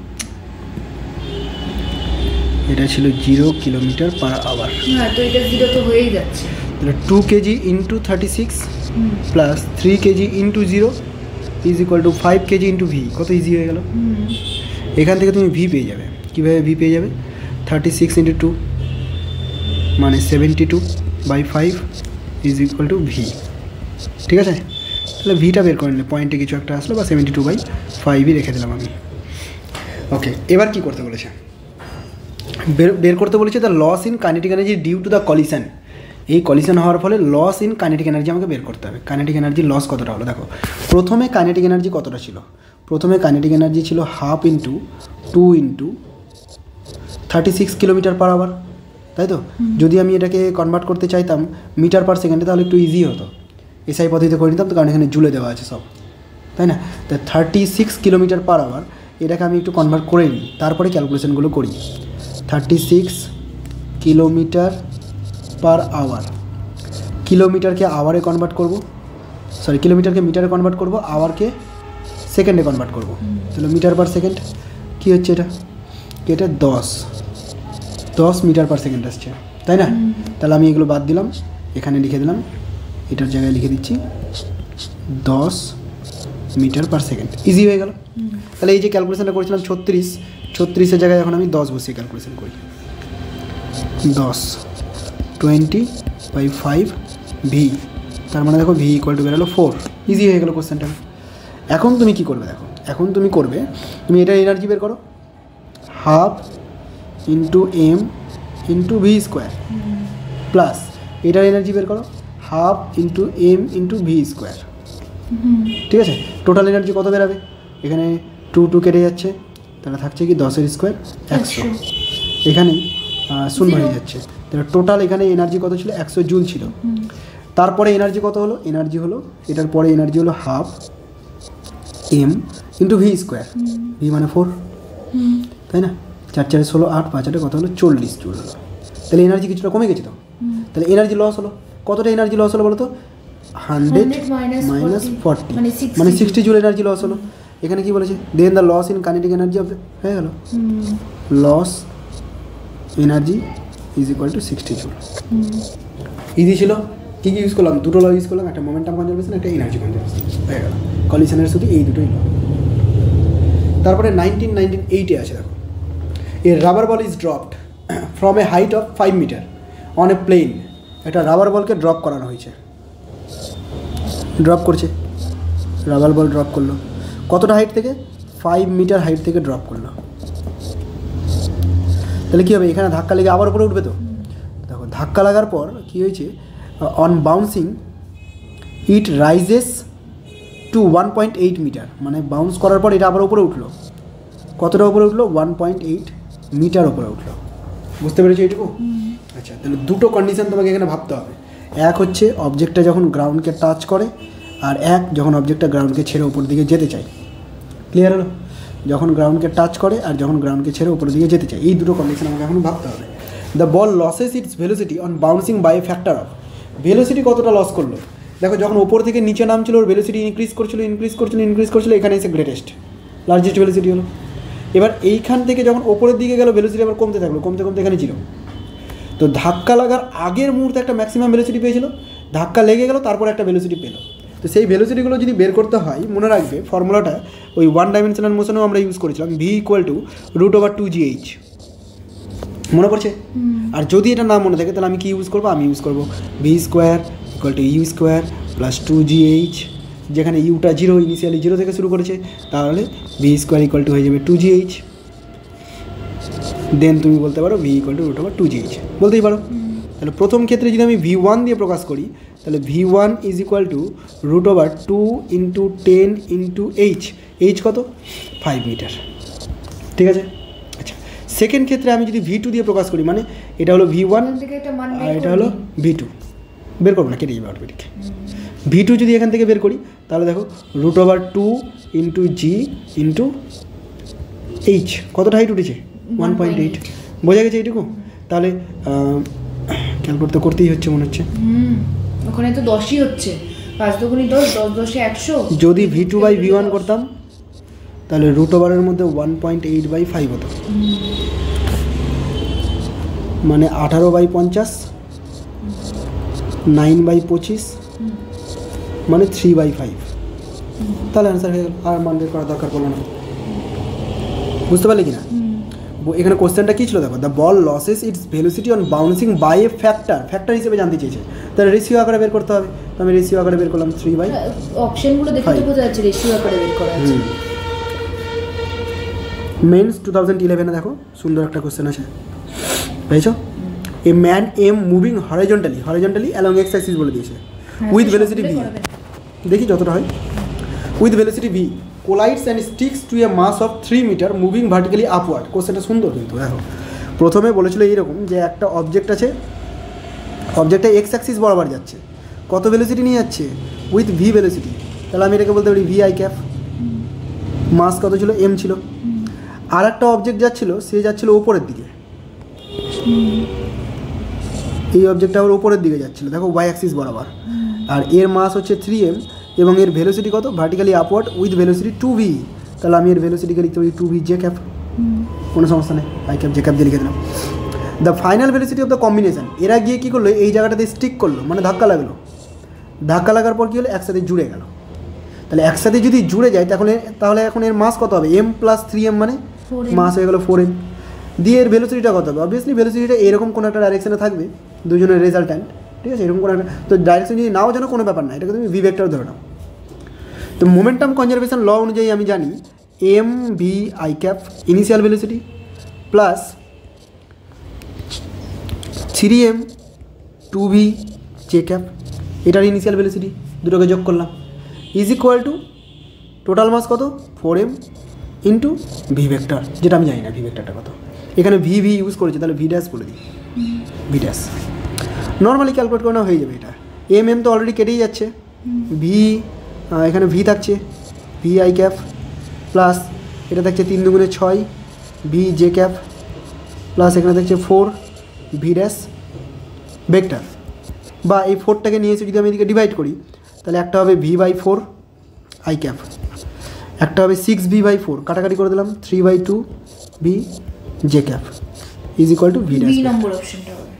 এটা ছিল 0 কিলোমিটার পার আওয়ার। হ্যাঁ, তো এটা 0 তো হয়েই যাচ্ছে। তাহলে 2 KG into 36 plus 3 KG into 0 is equal two 5 KG into V. কত ইজি হয়ে গেল। এখান থেকে তুমি ভি পেয়ে যাবে। কীভাবে ভি পেয়ে যাবে? 36 ইন্টু 2 মানে 72/5 ইজ ইকুয়াল টু ভি। ঠিক আছে, তাহলে ভিটা বের করে নিলে পয়েন্টে কিছু একটা আসলো বা 72/5ই রেখে দিলাম আমি। ওকে, এবার কি করতে বলেছে? বের করতে বলেছে the loss in kinetic energy due to the collision. এই কলিশন হওয়ার ফলে লস ইন কাইনেটিক এনার্জি আমাকে বের করতে হবে। কাইনেটিক এনার্জি লস কতটা হলো দেখো। প্রথমে কাইনেটিক এনার্জি কতটা ছিল? প্রথমে কাইনেটিক এনার্জি ছিল 1/2 into 2 into 36 kilometre per hour, তাই তো? যদি আমি এটাকে কনভার্ট করতে চাইতাম মিটার পার সেকেন্ডে তাহলে একটু ইজি হতো, এসআই পদ্ধতিতে করে নিতাম তো, কারণ এখানে জুলে দেওয়া আছে সব, তাই না? তা 36 কিলোমিটার পার আওয়ার এটাকে আমি একটু কনভার্ট করে নিই, তারপরে ক্যালকুলেশনগুলো করি। 36 কিলোমিটার পার আওয়ার, কিলোমিটারকে আওয়ারে কনভার্ট করব, সরি কিলোমিটারকে মিটারে কনভার্ট করব, আওয়ারকে সেকেন্ডে কনভার্ট করব। তাহলে মিটার পার সেকেন্ড কী হচ্ছে এটা? এটা 10 মিটার পার সেকেন্ড আসছে, তাই না? তাহলে আমি এগুলো বাদ দিলাম, এখানে লিখে দিলাম, এটার জায়গায় লিখে দিচ্ছি 10 মিটার পার সেকেন্ড। ইজি হয়ে গেল। তাহলে এই যে ক্যালকুলেশনটা করেছিলাম 36-এর জায়গায় এখন আমি 10 বসিয়ে ক্যালকুলেশন করি। 10 20/5 ভি, তার মানে দেখো ভি ইকুয়াল টু বেরোলো 4। ইজি হয়ে গেলো কোশ্চেনটা। এখন তুমি কি করবে দেখো, এখন তুমি করবে, তুমি এটার এনার্জি বের করো, 1/2 into m into v square, plus এটার এনার্জি বের করো 1/2 into m into v square. ঠিক আছে, টোটাল এনার্জি কত বেরাবে? এখানে 2 কেটে যাচ্ছে, তাহলে থাকছে কি 10 এর স্কোয়ার 100, এখানে শূন্য হয়ে যাচ্ছে। তাহলে টোটাল এখানে এনার্জি কত ছিল? 100 জুল ছিল। তারপরে এনার্জি কত হলো? এনার্জি হলো, এটার পরে এনার্জি হলো 1/2 m into v square, v মানে 4, তাই না? 4 4 16 8 5 কত হলো? 40 জুল হলো। তাহলে এনার্জি কিছুটা কমে গেছে তো। তাহলে এনার্জি লস হলো, কতটা এনার্জি লস হলো বলো তো? 100 মাইনাস 40 মানে 60 জুল এনার্জি লস হলো। এখানে কি বলেছে? Then the loss in kinetic energy হয়ে গেল, loss energy is equal to 60 joule. Easy ছিল। কী কী ইউজ করলাম? দুটো ল ইউজ করলাম, একটা মোমেন্টাম কনজারভেশন, একটা এনার্জি কনজারভেশন, হয়ে গেল। কলিশনের শুধু এই দুটোই ল। তারপরে 1998-এ আছে দেখো, a rubber ball is dropped from a height of 5 metre on a plane. একটা রাবার বলকে ড্রপ করানো হয়েছে, ড্রপ করছে, রাবার বল ড্রপ করলো কতটা হাইট থেকে? 5 মিটার হাইট থেকে ড্রপ করলো। তাহলে কী হবে? এখানে ধাক্কা লেগে আবার উপরে উঠবে তো। দেখো ধাক্কা লাগার পর কী হয়েছে? On bouncing it rises to 1.8 metre, মানে বাউন্স করার পর এটা আবার উপরে উঠলো। কতটা উপরে উঠলো? 1.8 মিটার উপরে উঠলো। বুঝতে পেরেছো এইটুকু? আচ্ছা, তাহলে দুটো কন্ডিশন তোমাকে এখানে ভাবতে হবে। এক হচ্ছে অবজেক্টটা যখন গ্রাউন্ডকে টাচ করে, আর এক যখন অবজেক্টটা গ্রাউন্ডকে ছেড়ে উপর দিকে যেতে চায়। ক্লিয়ার হলো? যখন গ্রাউন্ডকে টাচ করে আর যখন গ্রাউন্ডকে ছেড়ে উপর দিকে যেতে চায়, এই দুটো কন্ডিশন আমাকে এখন ভাবতে হবে। The ball loses its velocity on bouncing by a factor of. Velocity কতটা লস করলো? দেখো যখন ওপর থেকে নিচে নামছিল ওর ভেলোসিটি ইনক্রিজ করছিল, এখানে এসে গ্রেটেস্ট লার্জেস্ট ভেলোসিটি হলো। এবার এইখান থেকে যখন ওপরের দিকে গেল ভেলোসিটি আবার কমতে থাকলো, কমতে এখানে ছিল। তো ধাক্কা লাগার আগের মুহূর্তে একটা ম্যাক্সিমাম ভেলোসিটি পেয়েছিল, ধাক্কা লেগে গেল, তারপর একটা ভেলোসিটি পেলো। তো সেই ভেলোসিটিগুলো যদি বের করতে হয়, মনে রাখবে ফর্মুলাটা ওই 1 ডাইমেনশনাল মোশনেও আমরা ইউজ করেছিলাম, ভি ইকুয়াল টু √/2gh। মনে পড়ছে? আর যদি এটা না মনে থাকে তাহলে আমি কি ইউজ করবো? আমি ইউজ করবো v square equal to u square plus 2gh, যেখানে ইউটা 0 ইনিশিয়ালি 0 থেকে শুরু করেছে, তাহলে ভি স্কোয়ার ইকুয়াল টু হয়ে যাবে 2gh। দেন তুমি বলতে পারো ভি ইকুয়াল টু √/2gh বলতেই পারো। তাহলে প্রথম ক্ষেত্রে যদি আমি v1 দিয়ে প্রকাশ করি, তাহলে v1 is equal two √/2 into 10 into h কত? 5 মিটার। ঠিক আছে। আচ্ছা, সেকেন্ড ক্ষেত্রে আমি যদি v2 দিয়ে প্রকাশ করি, মানে এটা হলো v1 আর এটা হলো v2, বের করবো না, কেটে যাবে অটোমেটিক। v2 যদি এখান থেকে বের করি তাহলে দেখো √/2 ইন্টু g ইন্টু h, কতটা হাইট উঠেছে? 1.8। বোঝা গেছে এইটুকু? তাহলে ক্যালকুলেট করতেই হচ্ছে মনে হচ্ছে। ওখানে তো 10ই হচ্ছে, 5 × 10 10 10 100। যদি v2/v1 করতাম তাহলে রুট ওভারের মধ্যে 1.8/5 হতো, মানে 18/50, 9/25, মানে 3/5। তাহলে অ্যান্সার হয়ে গেল, আর মান বের করার দরকার পড়লো না। বুঝতে পারলে কি না? এখানে কোশ্চেনটা কী ছিল দেখো, the ball loses its velocity on bouncing by a factor হিসেবে জানতে চেয়েছে, তাহলে রেশিও আকারে বের করতে হবে। তো আমি রেশিও আকারে বের করলাম 3/5। অপশনগুলো দেখে তো বোঝা যাচ্ছে রেশিও আকারে বের করা আছে। মেন্স 2011 দেখো সুন্দর একটা কোশ্চেন আছে, পেয়েছো? A man m moving horizontally along x axis বলে দিয়েছে, উইথ ভেলোসিটি ভি, দেখি যতটা হয়, with velocity v collides and sticks to a mass of 3 metre moving vertically upward. কোশ্চেনটা সুন্দর কিন্তু দেখো, প্রথমে বলেছিল এইরকম যে একটা অবজেক্ট আছে, অবজেক্টটা এক্স অ্যাক্সিস বরাবর যাচ্ছে, কত ভেলোসিটি নিয়ে যাচ্ছে? With V velocity. তাহলে আমি এটাকে বলতে পারি ভি আই ক্যাপ, মাস কত ছিল? এম ছিল। আর একটা অবজেক্ট যাচ্ছিল, সে যাচ্ছিল ওপরের দিকে, এই অবজেক্টটা আবার ওপরের দিকে যাচ্ছিল, দেখো ওয়াই অ্যাক্সিস বরাবর, আর এর মাস হচ্ছে 3m এবং এর ভেলোসিটি কত? Vertically upward with velocity 2v। তাহলে আমি এর ভেলোসিটিকে লিখতে পারি 2v জে ক্যাপ, কোনো সমস্যা নেই, আই ক্যাপ জে ক্যাপ দিয়ে লিখে দিলাম। The final velocity of the combination, এরা গিয়ে কী করলো? এই জায়গাটাতে স্টিক করলো, মানে ধাক্কা লাগলো, ধাক্কা লাগার পর কী হলো? একসাথে জুড়ে গেল। তাহলে একসাথে যদি জুড়ে যায় তাহলে এখন এর মাস কত হবে? m + 3m, মানে মাস হয়ে গেলো 4m। দিয়ে এর ভেলোসিটিটা কত হবে? অবভিয়াসলি ভেলোসিটিটা এরকম কোনো একটা ডাইরেকশনে থাকবে, দুজনের রেজাল্ট্যান্ট, ঠিক আছে? এরকম কোনো একটা, তো ডাইরেকশন যদি নাও জানো কোনো ব্যাপার না, এটাকে তুমি ভি ভেক্টর ধরে নাও। তো মোমেন্টাম কনজারভেশন ল অনুযায়ী আমি জানি m v i cap initial velocity plus 3m 2v j cap, এটার ইনিশিয়াল ভেলোসিটি, দুটোকে যোগ করলাম, is equal to total mass কত? 4m ইন্টু ভি ভেক্টর, যেটা আমি জানি না ভি ভেক্টরটা কত। এখানে ভি ইউজ করেছে, তাহলে ভি ড্যাশ বলে দিই, ভি ড্যাশ নর্মালি ক্যালকুলেট করানো হয়ে যাবে। এটা এম তো অলরেডি কেটেই যাচ্ছে, ভি এখানে ভি থাকছে ভি আই ক্যাপ প্লাস এটা থাকছে 3 দুগুণে 6 ভি জে ক্যাপ প্লাস এখানে থাকছে 4 ভি ড্যাশ ভেক্টর, বা এই 4টাকে নিয়ে এসে যদি আমি এদিকে ডিভাইড করি, তাহলে একটা হবে v/4 আই ক্যাপ, একটা হবে 6v/4, কাটাকাটি করে দিলাম 3/2 v j cap is equal to v dash. B number অপশনটা হবে।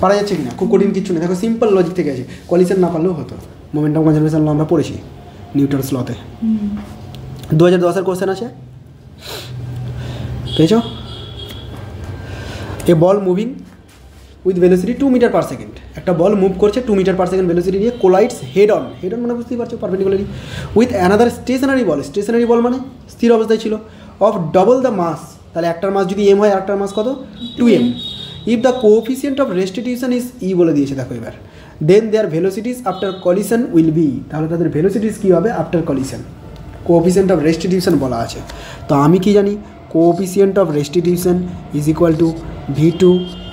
পারা যাচ্ছে কিনা? খুব কঠিন কিছু নেই, দেখো সিম্পল লজিক থেকে আছে, কলিশন না পারলেও হতো। মোমেন্টাম কনজারভেশন ল আমরা পড়েছি নিউটনস লতে, 2010-এর কোশ্চেন আছে, পেয়েছো? A ball moving with velocity 2 metre per second, একটা বল মুভ করছে 2 মিটার পার সেকেন্ড ভেলোসিটি নিয়ে, কোলাইডস হেড অন মানে বুঝতেই পারছো perpendicularly, with another stationery ball মানে স্থির অবস্থায় ছিল, অফ ডবল দ্য মাস, তাহলে একটার মাস যদি m হয় আর একটার মাস কত? 2m। If the coefficient of restitution is e বলে দিয়েছে, দেখো এবার, then their velocities after collision will be, তাহলে তাদের ভেলোসিটিস কী হবে after collision? Coefficient of restitution বলা আছে, তো আমি কি জানি? Coefficient of restitution is equal to v2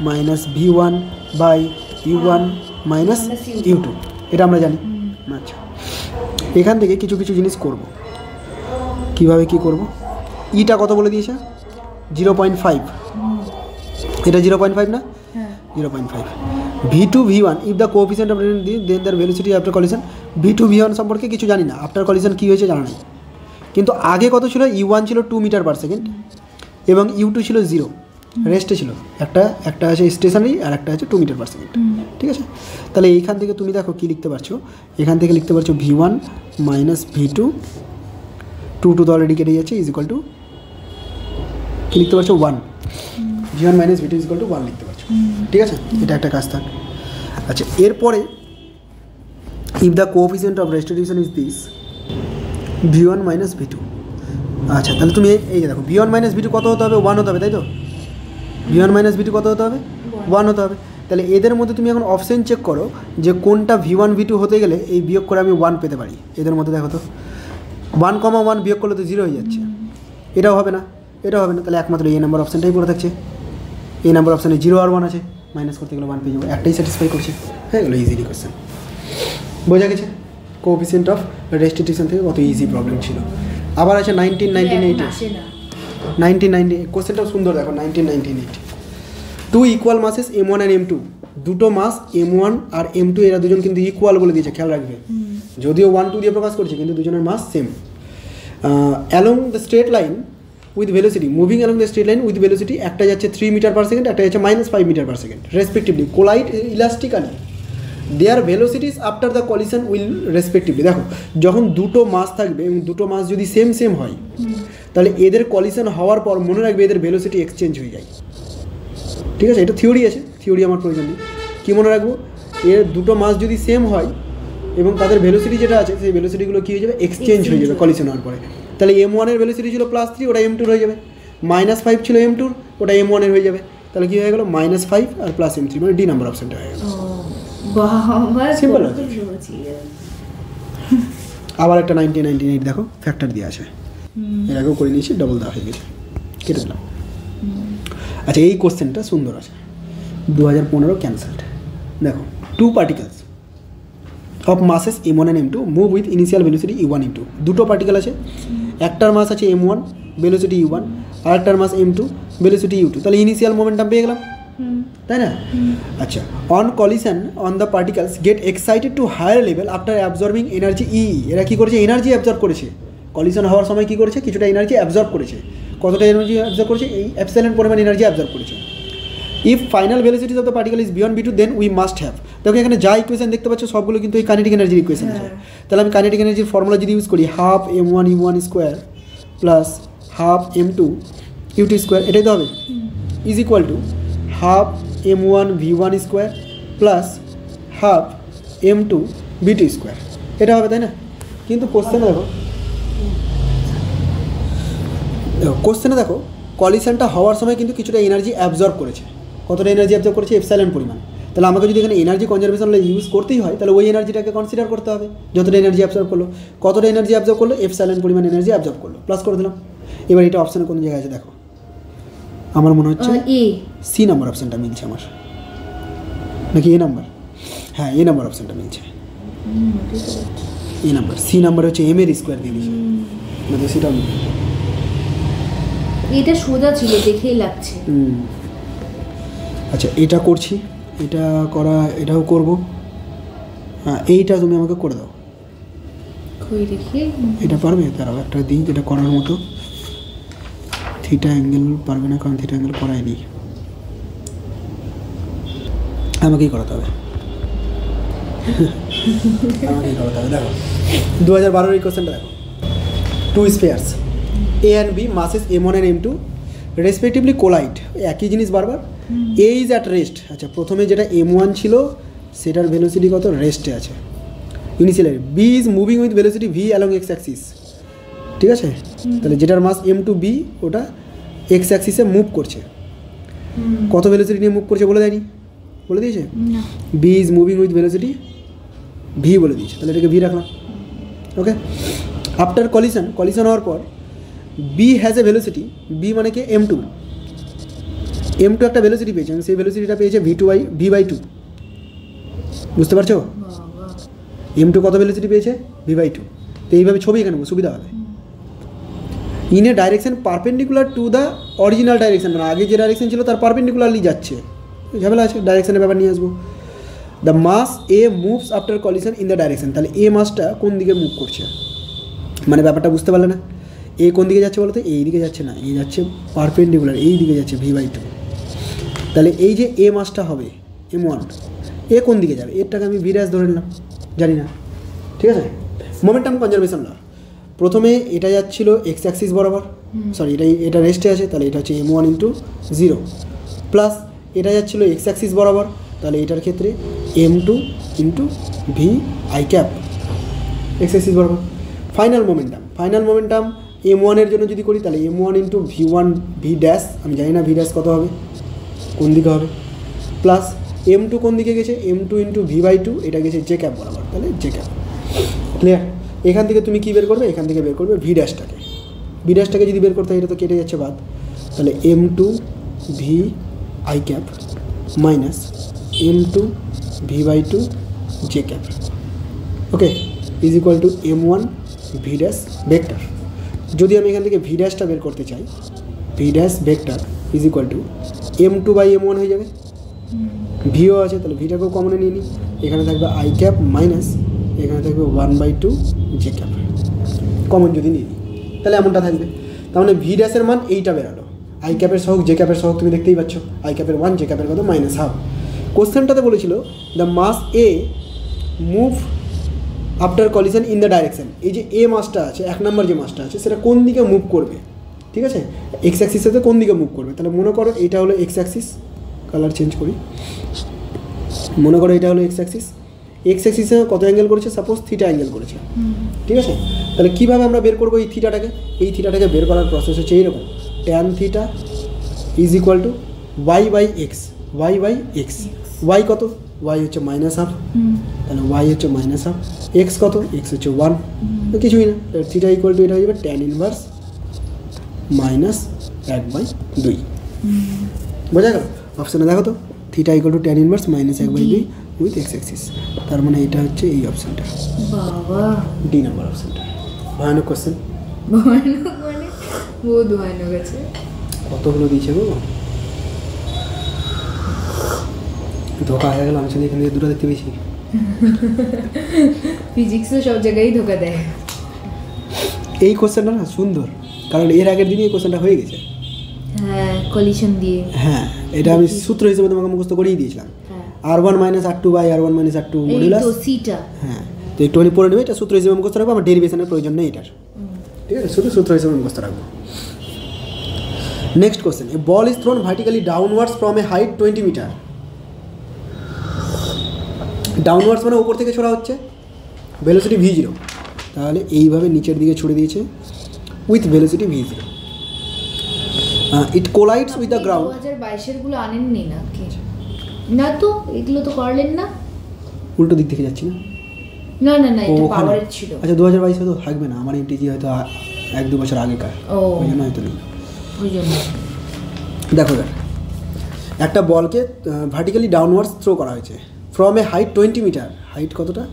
minus v1 by u1 minus u2, এটা আমরা জানি। আচ্ছা, এখান থেকে কিছু কিছু জিনিস করব, কীভাবে কী করব? ইটা কত বলে দিয়েছে? 0.5, এটা 0.5 না? 0.5 v2 v1 if the coefficient of then their velocity after collision. v2 v1 সম্পর্কে কিছু জানি না, আফটার কলিশন কী হয়েছে জানা নেই, কিন্তু আগে কত ছিল? u1 ছিল 2 মিটার পার সেকেন্ড এবং u2 ছিল 0, রেস্টে ছিল, একটা আছে স্টেশনারি আর একটা আছে 2 মিটার পার সেকেন্ড, ঠিক আছে? তাহলে এইখান থেকে তুমি দেখো কী লিখতে পারছো, এখান থেকে লিখতে পারছো v1 মাইনাস v2, 2 তো অলরেডি কেটে যাচ্ছে, ইজ ইকুয়াল টু কী লিখতে পারছো? 1, v1 minus v2 is equal two 1 লিখতে পারছো, ঠিক আছে? এটা একটা কাজ থাক। আচ্ছা, এরপরে if the coefficient of restitution is this v1 minus v2, আচ্ছা তাহলে তুমি এই যে দেখো v1 মাইনাস v2 কত হতে হবে? 1 হতে হবে, তাই তো? v1 মাইনাস v2 কত হতে হবে? 1 হতে হবে। তাহলে এদের মধ্যে তুমি এখন অপশন চেক করো যে কোনটা v1 v2 হতে গেলে এই বিয়োগ করে আমি 1 পেতে পারি। এদের মধ্যে দেখো তো 1,1 বিয়োগ করলে তো 0 হয়ে যাচ্ছে, এটাও হবে না, এটাও হবে না, তাহলে একমাত্র এই নাম্বার অপশানটাই পড়ে থাকছে। এই নাম্বার অপশানে 0 আর 1 আছে, মাইনাস করতে গেলে 1 পেয়ে যাবো, একটাই স্যাটিসফাই করছে, হয়ে গেলো ইজিলি কোয়েশ্চেন। বোঝা গেছে কোএফিসিয়েন্ট অফ রেস্টিটিউশন থেকে কত ইজি প্রবলেম ছিল। আবার আছে 1998 কোশ্চেনটাও সুন্দর, দেখো 1998 2 ইকুয়াল মাসেস m1 আর m2, দুটো মাস m1 আর m2 এরা দুজন কিন্তু ইকুয়াল বলে দিয়েছে, খেয়াল রাখবে, যদিও 1 2 দিয়ে প্রকাশ করছে কিন্তু দুজনের mass same. Along the straight line with velocity, moving along the straight line with velocity, একটা যাচ্ছে 3 মিটার পার সেকেন্ড, একটা যাচ্ছে -5 metre per second respectively, collide elastically their velocities after the collision will respectively. দেখো যখন দুটো মাস থাকবে এবং দুটো মাস যদি সেম হয় তাহলে এদের কলিশন হওয়ার পর মনে রাখবে এদের ভেলোসিটি এক্সচেঞ্জ হয়ে যায়। ঠিক আছে, এটা থিওরি আছে, থিওরি আমার প্রয়োজন নেই। কী মনে রাখবো, এর দুটো মাস যদি সেম হয় এবং তাদের ভেলোসিটি যেটা আছে সেই ভেলোসিটিগুলো কী হয়ে যাবে, এক্সচেঞ্জ হয়ে যাবে কলিশন হওয়ার পরে। তাহলে M1 এর ভেলোসিটি ছিল +3, ওটা M2 হয়ে যাবে, -5 ছিল M2, ওটা M1 এর হয়ে যাবে। তাহলে কী হয়ে গেলো, -5 আর +M3, মানে ডি নাম্বার অপশনটা হয়ে গেল। সিম্পল। আবার একটা 1998 দেখো ফ্যাক্টর দেওয়া আছে, এর আগেও করে নিয়েছি, ডবল দেওয়া হয়ে গেছে, কেটে দিলাম। আচ্ছা এই কোশ্চেনটা সুন্দর আছে, 2015 ক্যান্সেলড। দেখো 2 particles of মাসেস M1 and M2 move with initial velocity U1 U2। দুটো পার্টিকেল আছে, একটার মাস আছে M1 ভেলোসিটি U1 আর একটার মাস M2 ভেলোসিটি U2, তাহলে ইনিশিয়াল মোমেন্টাম পেয়ে গেলাম, তাই না? আচ্ছা, on collision on the particles get excited to higher level after absorbing energy e. এরা কী করেছে, এনার্জি অ্যাবজর্ব করেছে, কলিশন হওয়ার সময় কী করেছে, কিছুটা এনার্জি অ্যাবজর্ব করেছে। কতটা এনার্জি অ্যাবজর্ব করেছে, এই এপসাইলন পরিমাণ এনার্জি অ্যাবজর্ব করেছে। If final velocities of the particle is beyond V2 then we must have. দেখো এখানে যা ইকুয়েশন দেখতে পাচ্ছ সবগুলো কিন্তু এই কাইনেটিক এনার্জির ইকুয়েশন আছে। তাহলে আমি কাইনেটিক এনার্জির ফর্মুলা যদি ইউজ করি, half M1 U1 square plus half M2 U2 square, এটাই তো হবে, is equal to half M1 V1 square plus half M2 V2 square, এটা হবে, তাই না? কিন্তু কোশ্চেনে দেখো কলিশনটা হওয়ার সময় কিন্তু কিছুটা এনার্জি অ্যাবজর্ব করেছে। কতটা এনার্জি অ্যাবজর্ব করেছে, এপসাইলন পরিমাণ। তাহলে আমাকে যদি এখানে এনার্জি কনজারভেশন ইউজ করতেই হয় তাহলে ওই এনার্জিটাকে কনসিডার করতে হবে, যতটা এনার্জি অ্যাবজর্ব করলো। কতটা এনার্জি অ্যাবজর্ব করলো, এপসাইলন পরিমাণ এনার্জি অ্যাবজর্ব করলো, প্লাস করে দিলাম। এবার এটা অপশানে কোন জায়গায় আছে দেখো, আমার মনে হচ্ছে সি নাম্বার অপশানটা মিলছে আমার, নাকি এ নাম্বার? হ্যাঁ এ নাম্বার অপশানটা মিলছে, এ নাম্বার। সি নাম্বার হচ্ছে M এর স্কোয়ার দিয়ে দিয়েছে, মানে সেটা এটা সোজা ছিল, দেখেই লাগছে। আচ্ছা এটা করছি, এটা করা, এটাও করব। হ্যাঁ এইটা তুমি আমাকে করে দাও, এটা পারবে? তারাও একটা দিই যেটা করার মতো। থিটা অ্যাঙ্গেল পারবে না, কারণ থিটা অ্যাঙ্গেল করায়নি, আমাকেই করাতে হবে। আমাকেই করাতে হবে। দেখো 2012 এই কোশ্চেনটা দেখো, 2 spares A and B masses M1 and M2 respectively collide, একই জিনিস বারবার। A is at rest. আচ্ছা প্রথমে যেটা M1 ছিল সেটার ভেলোসিটি কত, রেস্টে আছে initially. B is moving with velocity V along x Axis, ঠিক আছে? তাহলে যেটার মাস M2B ওটা এক্স অ্যাক্সিসে মুভ করছে, কত ভেলোসিটি নিয়ে মুভ করছে বলে দেয়নি, বলে দিয়েছে? B is moving with velocity V বলে দিয়েছে, তাহলে এটাকে V রাখলাম। ওকে, আফটার কলিশন হওয়ার পর B has a velocity, B মানে কি M2 একটা ভেলোসিটি পেয়েছে, সেই ভেলোসিটিটা পেয়েছে V/2, বুঝতে পারছো? M2 কত ভেলোসিটি পেয়েছে, V/2। তো এইভাবে ছবি এখানে সুবিধা হবে। In a direction perpendicular to the original direction, মানে আগে যে ডাইরেকশন ছিল তার পারপেন্ডিকুলারলি যাচ্ছে, ঝামেলা আছে, ডাইরেকশনের ব্যাপার নিয়ে আসবো। The mass A moves after collision in the direction, তাহলে A মাসটা কোন দিকে মুভ করছে, মানে ব্যাপারটা বুঝতে পারলে না? এ কোন দিকে যাচ্ছে বলো তো, এই দিকে যাচ্ছে না, এই যাচ্ছে পারপেন্ডিকুলার, এই দিকে যাচ্ছে V/2। তাহলে এই যে এ মাসটা হবে M1, এ কোন দিকে যাবে, এরটাকে আমি V' ধরে নিলাম, জানি না, ঠিক আছে? মোমেন্টাম কনজারভেশন ল, প্রথমে এটা যাচ্ছিল এক্স অ্যাক্সিস বরাবর, সরি এটা রেস্টে আছে, তাহলে এটা হচ্ছে M1 × 0, প্লাস এটা যাচ্ছিল এক্স অ্যাক্সিস বরাবর, তাহলে এটার ক্ষেত্রে M2 × VI cap x Axis বরাবর। ফাইনাল মোমেন্টাম M1 এর জন্য যদি করি তাহলে M1 × V1 V', আমি জানি না V' কত হবে, কোন দিকে হবে, প্লাস M2 কোন দিকে গেছে, M2 × V/2, এটা গেছে J ক্যাপ বরাবর, তাহলে J ক্যাপ। ক্লিয়ার? এখান থেকে তুমি কী বের করবে, এখান থেকে বের করবে V', যদি বের করতে হয় এটা তো কেটে যাচ্ছে বাদ, তাহলে M2 VI cap minus M2 V/2 J cap, okay, is equal two M1 V' vector. যদি আমি এখান থেকে V'-টা বের করতে চাই, V' vector is equal two M2/M1 হয়ে যাবে, ভিও আছে, তাহলে ভিটাকেও কমনে নিয়ে নিই, এখানে থাকবে I ক্যাপ মাইনাস এখানে থাকবে 1/2 J ক্যাপ, কমন যদি নিয়ে নিই, তাহলে এমনটা থাকবে। তার মানে ভি ড্যাশের মান এইটা বেরালো, আই ক্যাপের সহগ জে ক্যাপের সহগ তুমি দেখতেই পাচ্ছ, আই ক্যাপের 1 জে ক্যাপের কত -1/2। কোশ্চেনটাতে বলেছিল the mass A move after collision in the direction, এই যে এ মাসটা আছে 1 নম্বর যে মাসটা আছে সেটা কোন দিকে মুভ করবে, ঠিক আছে, এক্স অ্যাক্সিসের সাথে কোন দিকে মুভ করবে। তাহলে মনে করো এটা হলো এক্স অ্যাক্সিস, কালার চেঞ্জ করি, মনে করো এটা হলো এক্স অ্যাক্সিস, এক্স অ্যাক্সিসে কত অ্যাঙ্গেল করেছে, সাপোজ থিটা অ্যাঙ্গেল করেছে, ঠিক আছে। তাহলে কীভাবে আমরা বের করবো এই থিটাটাকে, এই থিটাটাকে বের করার প্রসেস হচ্ছে এইরকম, tan theta is equal to y by x, y by x, y কত, ওয়াই হচ্ছে -1/2, তাহলে ওয়াই হচ্ছে -1/2, এক্স কত, এক্স হচ্ছে 1, কিছুই না, থিটা ইকুয়াল টু এটা হয়ে যাবে ট্যান ইনভার্স -1/2। বোঝা গেল? অপশানে দেখো তো, theta equal to tan inverse -1/2 with ex Axis, তার মানে এটা হচ্ছে এই অপশানটা, বাবা ডি নাম্বার অপশানটা। ভয়ানক কোশ্চেন, ভয়ানক মানে বহুত ভয়ানক আছে। কতগুলো দিয়েছে গো, ধোকা হয়ে গেল। আমি শুধু এখান থেকে দুটো দেখতে পেয়েছি। ফিজিক্সও সব জায়গায় ধোকা দেয়। এই কোশ্চেনটা না সুন্দর, কারণ এর আগের দিনই এই কোশ্চেনটা হয়ে গেছে। হ্যাঁ, কলিশন দিয়ে। হ্যাঁ, এটা আমি সূত্র হিসেবে তোমাকে মুখস্থ করেই দিয়েছিলাম, r1 - r2 by r1 - r2 modulus. হ্যাঁ, তো একটুখানি পড়ে নেবে, এটা সূত্র হিসেবে মুখস্থ রাখবো, আমার ডেরিভেশনের প্রয়োজন নেই এটার, ঠিক আছে, শুধু সূত্র হিসেবে মুখস্থ রাখবো। Next question, a ball is thrown vertically downwards from a height 20 metre. Downwards মানে উপর থেকে ছোড়া হচ্ছে, ভেলোসিটি v0, তাহলে এইভাবে নিচের দিকে ছুড়ে দিয়েছে with velocity v0, it collides with the ground. 2022 গুলো আনেননি নাকি? না তো, এগুলো তো করলেন না। উল্টো দিক থেকে যাচ্ছি না, না না না, এটা পাওয়ারের ছিল। আচ্ছা 2022 হয়তো থাকবে না, আমার এমটিজি হয়তো 1-2 বছর আগেকার, ওই জন্য হয়তো নেই। দেখো একটা বলকে ভার্টিক্যালি ডাউনওয়ার্ডস থ্রো করা হয়েছে from a height 20 metre, height কতটা,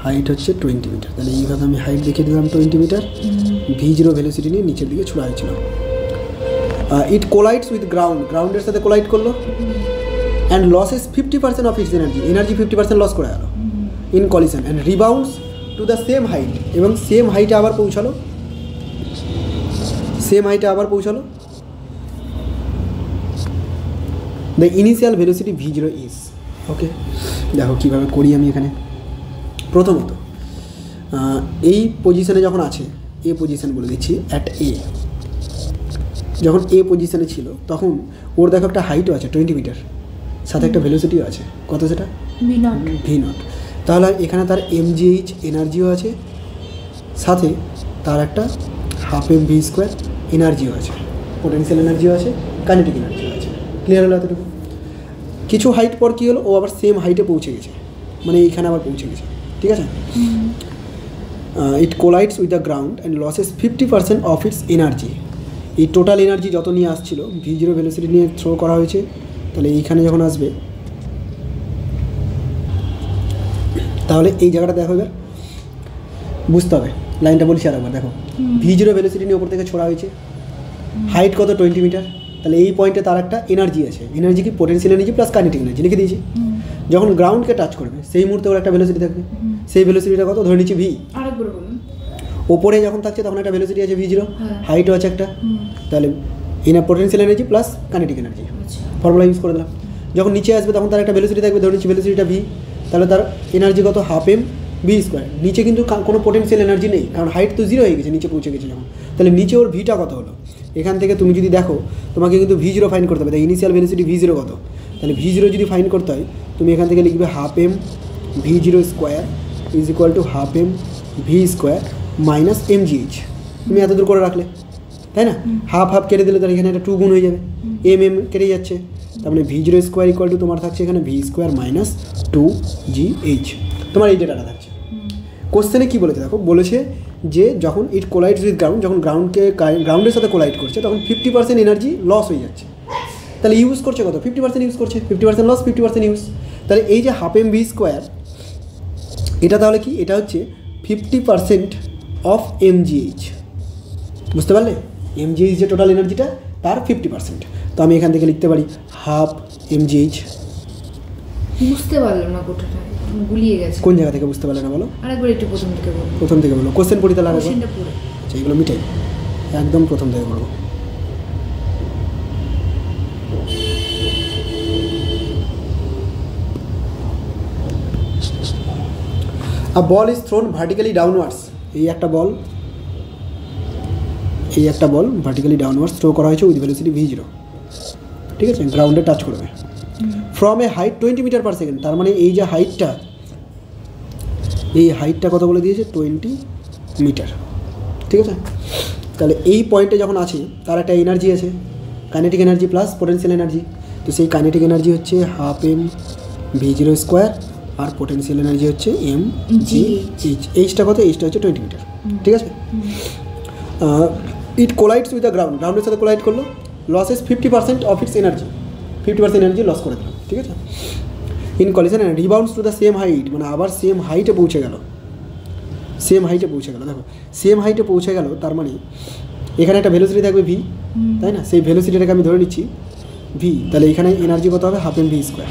হাইট হচ্ছে 20 মিটার, তাহলে এইভাবে আমি হাইট দেখিয়ে দিলাম 20 মিটার, v0 ভেলোসিটি নিয়ে নিচের দিকে ছোড়া হয়েছিল। ইট কোলাইডস উইথ গ্রাউন্ড, গ্রাউন্ডের সাথে কোলাইড করলো, and loses 50% of its energy, energy 50% loss করে গেল in collision, and rebounds to the same height, এবং সেম হাইটে আবার পৌঁছালো, সেম হাইটে আবার পৌঁছালো। The initial velocity v0 is, okay, দেখো কীভাবে করি আমি এখানে। প্রথমত এই পজিশানে যখন আছে, এ পজিশান বলে দিচ্ছি, অ্যাট এ, যখন এ পজিশানে ছিল তখন ওর দেখো একটা হাইটও আছে 20 মিটার, সাথে একটা ভেলোসিটিও আছে, কত সেটা v0, তাহলে এখানে তার mgh এনার্জিও আছে, সাথে তার একটা ½ mv² এনার্জিও আছে, পোটেনশিয়াল এনার্জিও আছে, কাইনেটিক এনার্জিও আছে। ক্লিয়ার হলো এতটুকু? কিছু হাইট পর কী হলো, ও আবার সেম হাইটে পৌঁছে গেছে, মানে এইখানে আবার পৌঁছে গেছে, ঠিক আছে। It collides with the ground and loses 50% of its energy, এই টোটাল এনার্জি যত নিয়ে আসছিল v0 ভেলোসিটি নিয়ে থ্রো করা হয়েছে, তাহলে এইখানে যখন আসবে তাহলে এই জায়গাটা দেখো, এবার বুঝতে হবে, লাইনটা বলছি আরেকবার, দেখো v0 ভেলোসিটি নিয়ে ওপর থেকে ছোড়া হয়েছে, হাইট কত 20 মিটার, তাহলে এই পয়েন্টে তার একটা এনার্জি আছে, এনার্জি কি, potential energy plus kinetic energy লিখে দিয়েছি। যখন গ্রাউন্ডকে টাচ করবে সেই মুহূর্তে ওর একটা ভেলোসিটি থাকবে, সেই ভেলোসিটিটা কত ধরে নিচ্ছি v, আরেকবার বলুন। ওপরে যখন থাকছে তখন একটা ভেলোসিটি আছে v0, হাইটও আছে একটা, তাহলে potential energy plus kinetic energy, formula use করে দিলাম। যখন নিচে আসবে তখন তার একটা ভেলোসিটি থাকবে, ধরে নিচ্ছি ভেলোসিটিটা v, তাহলে তার এনার্জি কত, ½ mv²। নিচে কিন্তু কোনো পোটেনশিয়াল এনার্জি নেই, কারণ হাইট তো 0 হয়ে গেছে, নিচে পৌঁছে গেছে যখন, তাহলে নিচে ওর ভিটা কত হলো, এখান থেকে তুমি যদি দেখো তোমাকে কিন্তু v0 ফাইন্ড করতে হবে, তাই ইনিশিয়াল ভেলোসিটি v0 কত, তাহলে v0 যদি ফাইন্ড করতে হয় তুমি এখান থেকে লিখবে ½ mv0² is equal two ½ mv² minus mgh, তুমি এত দূর করে রাখলে, তাই না, হাফ কেটে দিলে তাহলে এখানে একটা 2 গুণ হয়ে যাবে, কেটে যাচ্ছে, তার মানে v0² ইকুয়াল টু তোমার থাকছে এখানে v² মাইনাস 2gh, তোমার এই ডেটাটা থাকছে। কোশ্চেনে কী বলেছে দেখো, বলেছে যে যখন ইট কোলাইডস উইথ গ্রাউন্ড, যখন গ্রাউন্ডের সাথে কোলাইড করছে তখন 50% এনার্জি লস হয়ে যাচ্ছে, তাহলে ইউজ করছে কত, 50% ইউজ করছে, 50% লস 50% ইউজ, তাহলে এই যে ½ mv², এটা তাহলে কি, এটা হচ্ছে 50% অফ mgh, বুঝতে পারলে, mgh যে টোটাল এনার্জিটা তার 50%, তো আমি এখান থেকে লিখতে পারি ½ mgh। বুঝতে পারলাম না, গোটাটা গুলিয়ে গেছে। কোন জায়গা থেকে বুঝতে পারলে না বলো, আরেকবার একটু প্রথম থেকে বলো। প্রথম থেকে বলো, কোশ্চেন পড়ি তাহলে আরেকবার। কোশ্চেনটা পুরো, আচ্ছা এগুলো মিটাই। একদম প্রথম থেকে করবো। A ball is thrown vertically downwards. এই একটা বল ভার্টিক্যালি ডাউনওয়ার্ডস থ্রো করা হয়েছে উইথ ভেলোসিটি v0, ঠিক আছে, গ্রাউন্ডে টাচ করবে from a height 20 metre per second. তার মানে এই যে হাইটটা কত বলে দিয়েছে 20 মিটার, ঠিক আছে। তাহলে এই পয়েন্টে যখন আছে তার একটা এনার্জি আছে, kinetic energy plus potential energy. তো সেই কাইনেটিক এনার্জি হচ্ছে হাফ এম v0 স্কোয়ার, আর পোটেনশিয়াল এনার্জি হচ্ছে এম জি এইচ। এইচটা কত? এইচটা হচ্ছে 20 মিটার, ঠিক আছে। ইট কোলাইডস উইথ দ্য গ্রাউন্ডের সাথে কোলাইড করলো, loses 50% of its energy, 50% energy loss করে দিল, ঠিক আছে। In collision and rebounds to the same height, মানে আবার সেম হাইটে পৌঁছে গেল, দেখো সেম হাইটে পৌঁছে গেল। তার মানে এখানে একটা ভেলোসিটি থাকবে ভি, তাই না? সেই ভেলোসিটিটাকে আমি ধরে নিচ্ছি ভি। তাহলে এখানে এনার্জি কত হবে? Half M v square.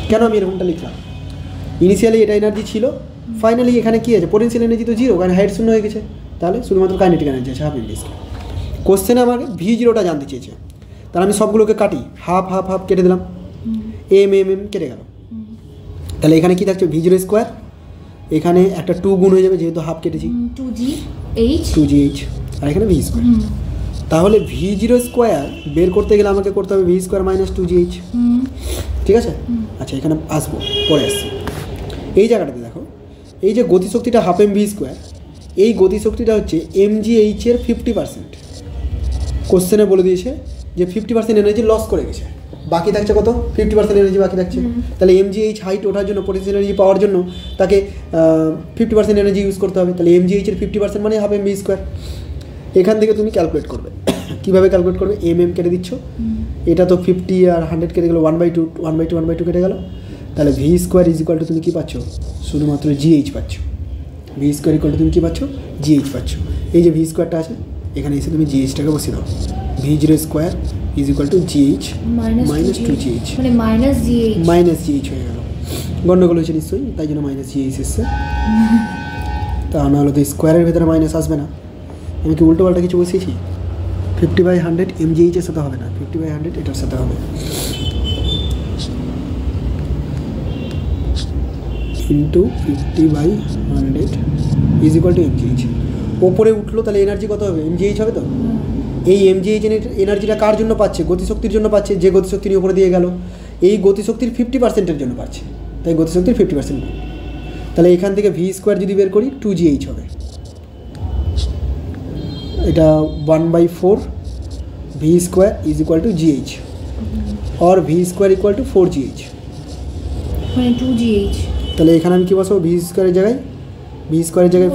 কেন আমি এরকমটা লিখলাম? ইনিশিয়ালি এটা এনার্জি ছিল, ফাইনালি এখানে কী আছে? পোটেনশিয়াল এনার্জি তো জিরো, কারণ হাইট শূন্য হয়ে গেছে। তাহলে শুধুমাত্র কাইনেটিক এনার্জি আছে হাফ এম ভি স্কোয়ার। কোশ্চেনে আমাকে v0টা জানতে চেয়েছে, তাহলে আমি সবগুলোকে কাটি, হাফ কেটে দিলাম, এম কেটে গেল। তাহলে এখানে কি থাকছে? v0 স্কোয়ার, এখানে একটা 2 গুণ হয়ে যাবে যেহেতু হাফ কেটেছি, 2gh, আর এখানে v স্কোয়ার। তাহলে v0 স্কোয়ার বের করতে গেলে আমাকে করতে হবে v স্কোয়ার মাইনাস 2gh, ঠিক আছে। আচ্ছা, এখানে আসবো, পরে আসছি। এই জায়গাটাতে দেখো, এই যে গতিশক্তিটা হাফ এম ভি স্কোয়ার, এই গতিশক্তিটা হচ্ছে mgh এর 50%। কোশ্চেনে বলে দিয়েছে যে 50% এনার্জি লস করে গেছে, বাকি থাকছে কত? 50% এনার্জি বাকি থাকছে। তাহলে mgh হাইট ওঠার জন্য, পোটেনশিয়াল এনার্জি পাওয়ার জন্য তাকে 50% এনার্জি ইউজ করতে হবে। তাহলে mgh এর 50% মানে হাফ এম ভি স্কোয়ার। এখান থেকে তুমি ক্যালকুলেট করবে। কীভাবে ক্যালকুলেট করবে? এম কেটে দিচ্ছ, এটা তো 50 আর 100 কেটে গেলো, 1/2 কেটে গেল। তাহলে V square is equal two তুমি কী পাচ্ছ? শুধুমাত্র জিএইচ পাচ্ছ। ভি স্কোয়ার ইকুয়াল টু তুমি কী পাচ্ছ? জিএইচ পাচ্ছ। এই যে ভি স্কোয়ারটা আছে, এখানে এসে তুমি জিএইচটাকে বসিয়ে দাও। v0 square is equal two GH minus 2gh, মানে মাইনাস জিএইচ হয়ে গেল। গণ্ডগোল হয়েছে নিশ্চয়ই, তাই জন্য মাইনাস জিএইচ এসছে। তা নাহলে তো স্কোয়ারের ভেতরে মাইনাস আসবে না। আমি কি উল্টো পাল্টা কিছু বসিয়েছি? 50/100 mgh এর সাথে হবে না, 50/100 এটার সাথে হবে। Into 50/100 is equal two mgh। ওপরে উঠলো, তাহলে এনার্জি কত হবে? mgh হবে তো। এই mgh এনার্জিটা কার জন্য পাচ্ছে? গতিশক্তির জন্য পাচ্ছে, যে গতিশক্তি নিয়ে উপরে দিয়ে গেল। এই গতিশক্তির 50%-এর জন্য পাচ্ছে, তাই গতিশক্তির 50%। তাহলে এখান থেকে ভি স্কোয়ার যদি বের করি 2gh হবে। এটা 1/4 V square is equal two gh, और V square equal two 4gh, মানে 2gh। তাহলে এখানে আমি কী বসাবো? ভি স্কোয়ারের জায়গায়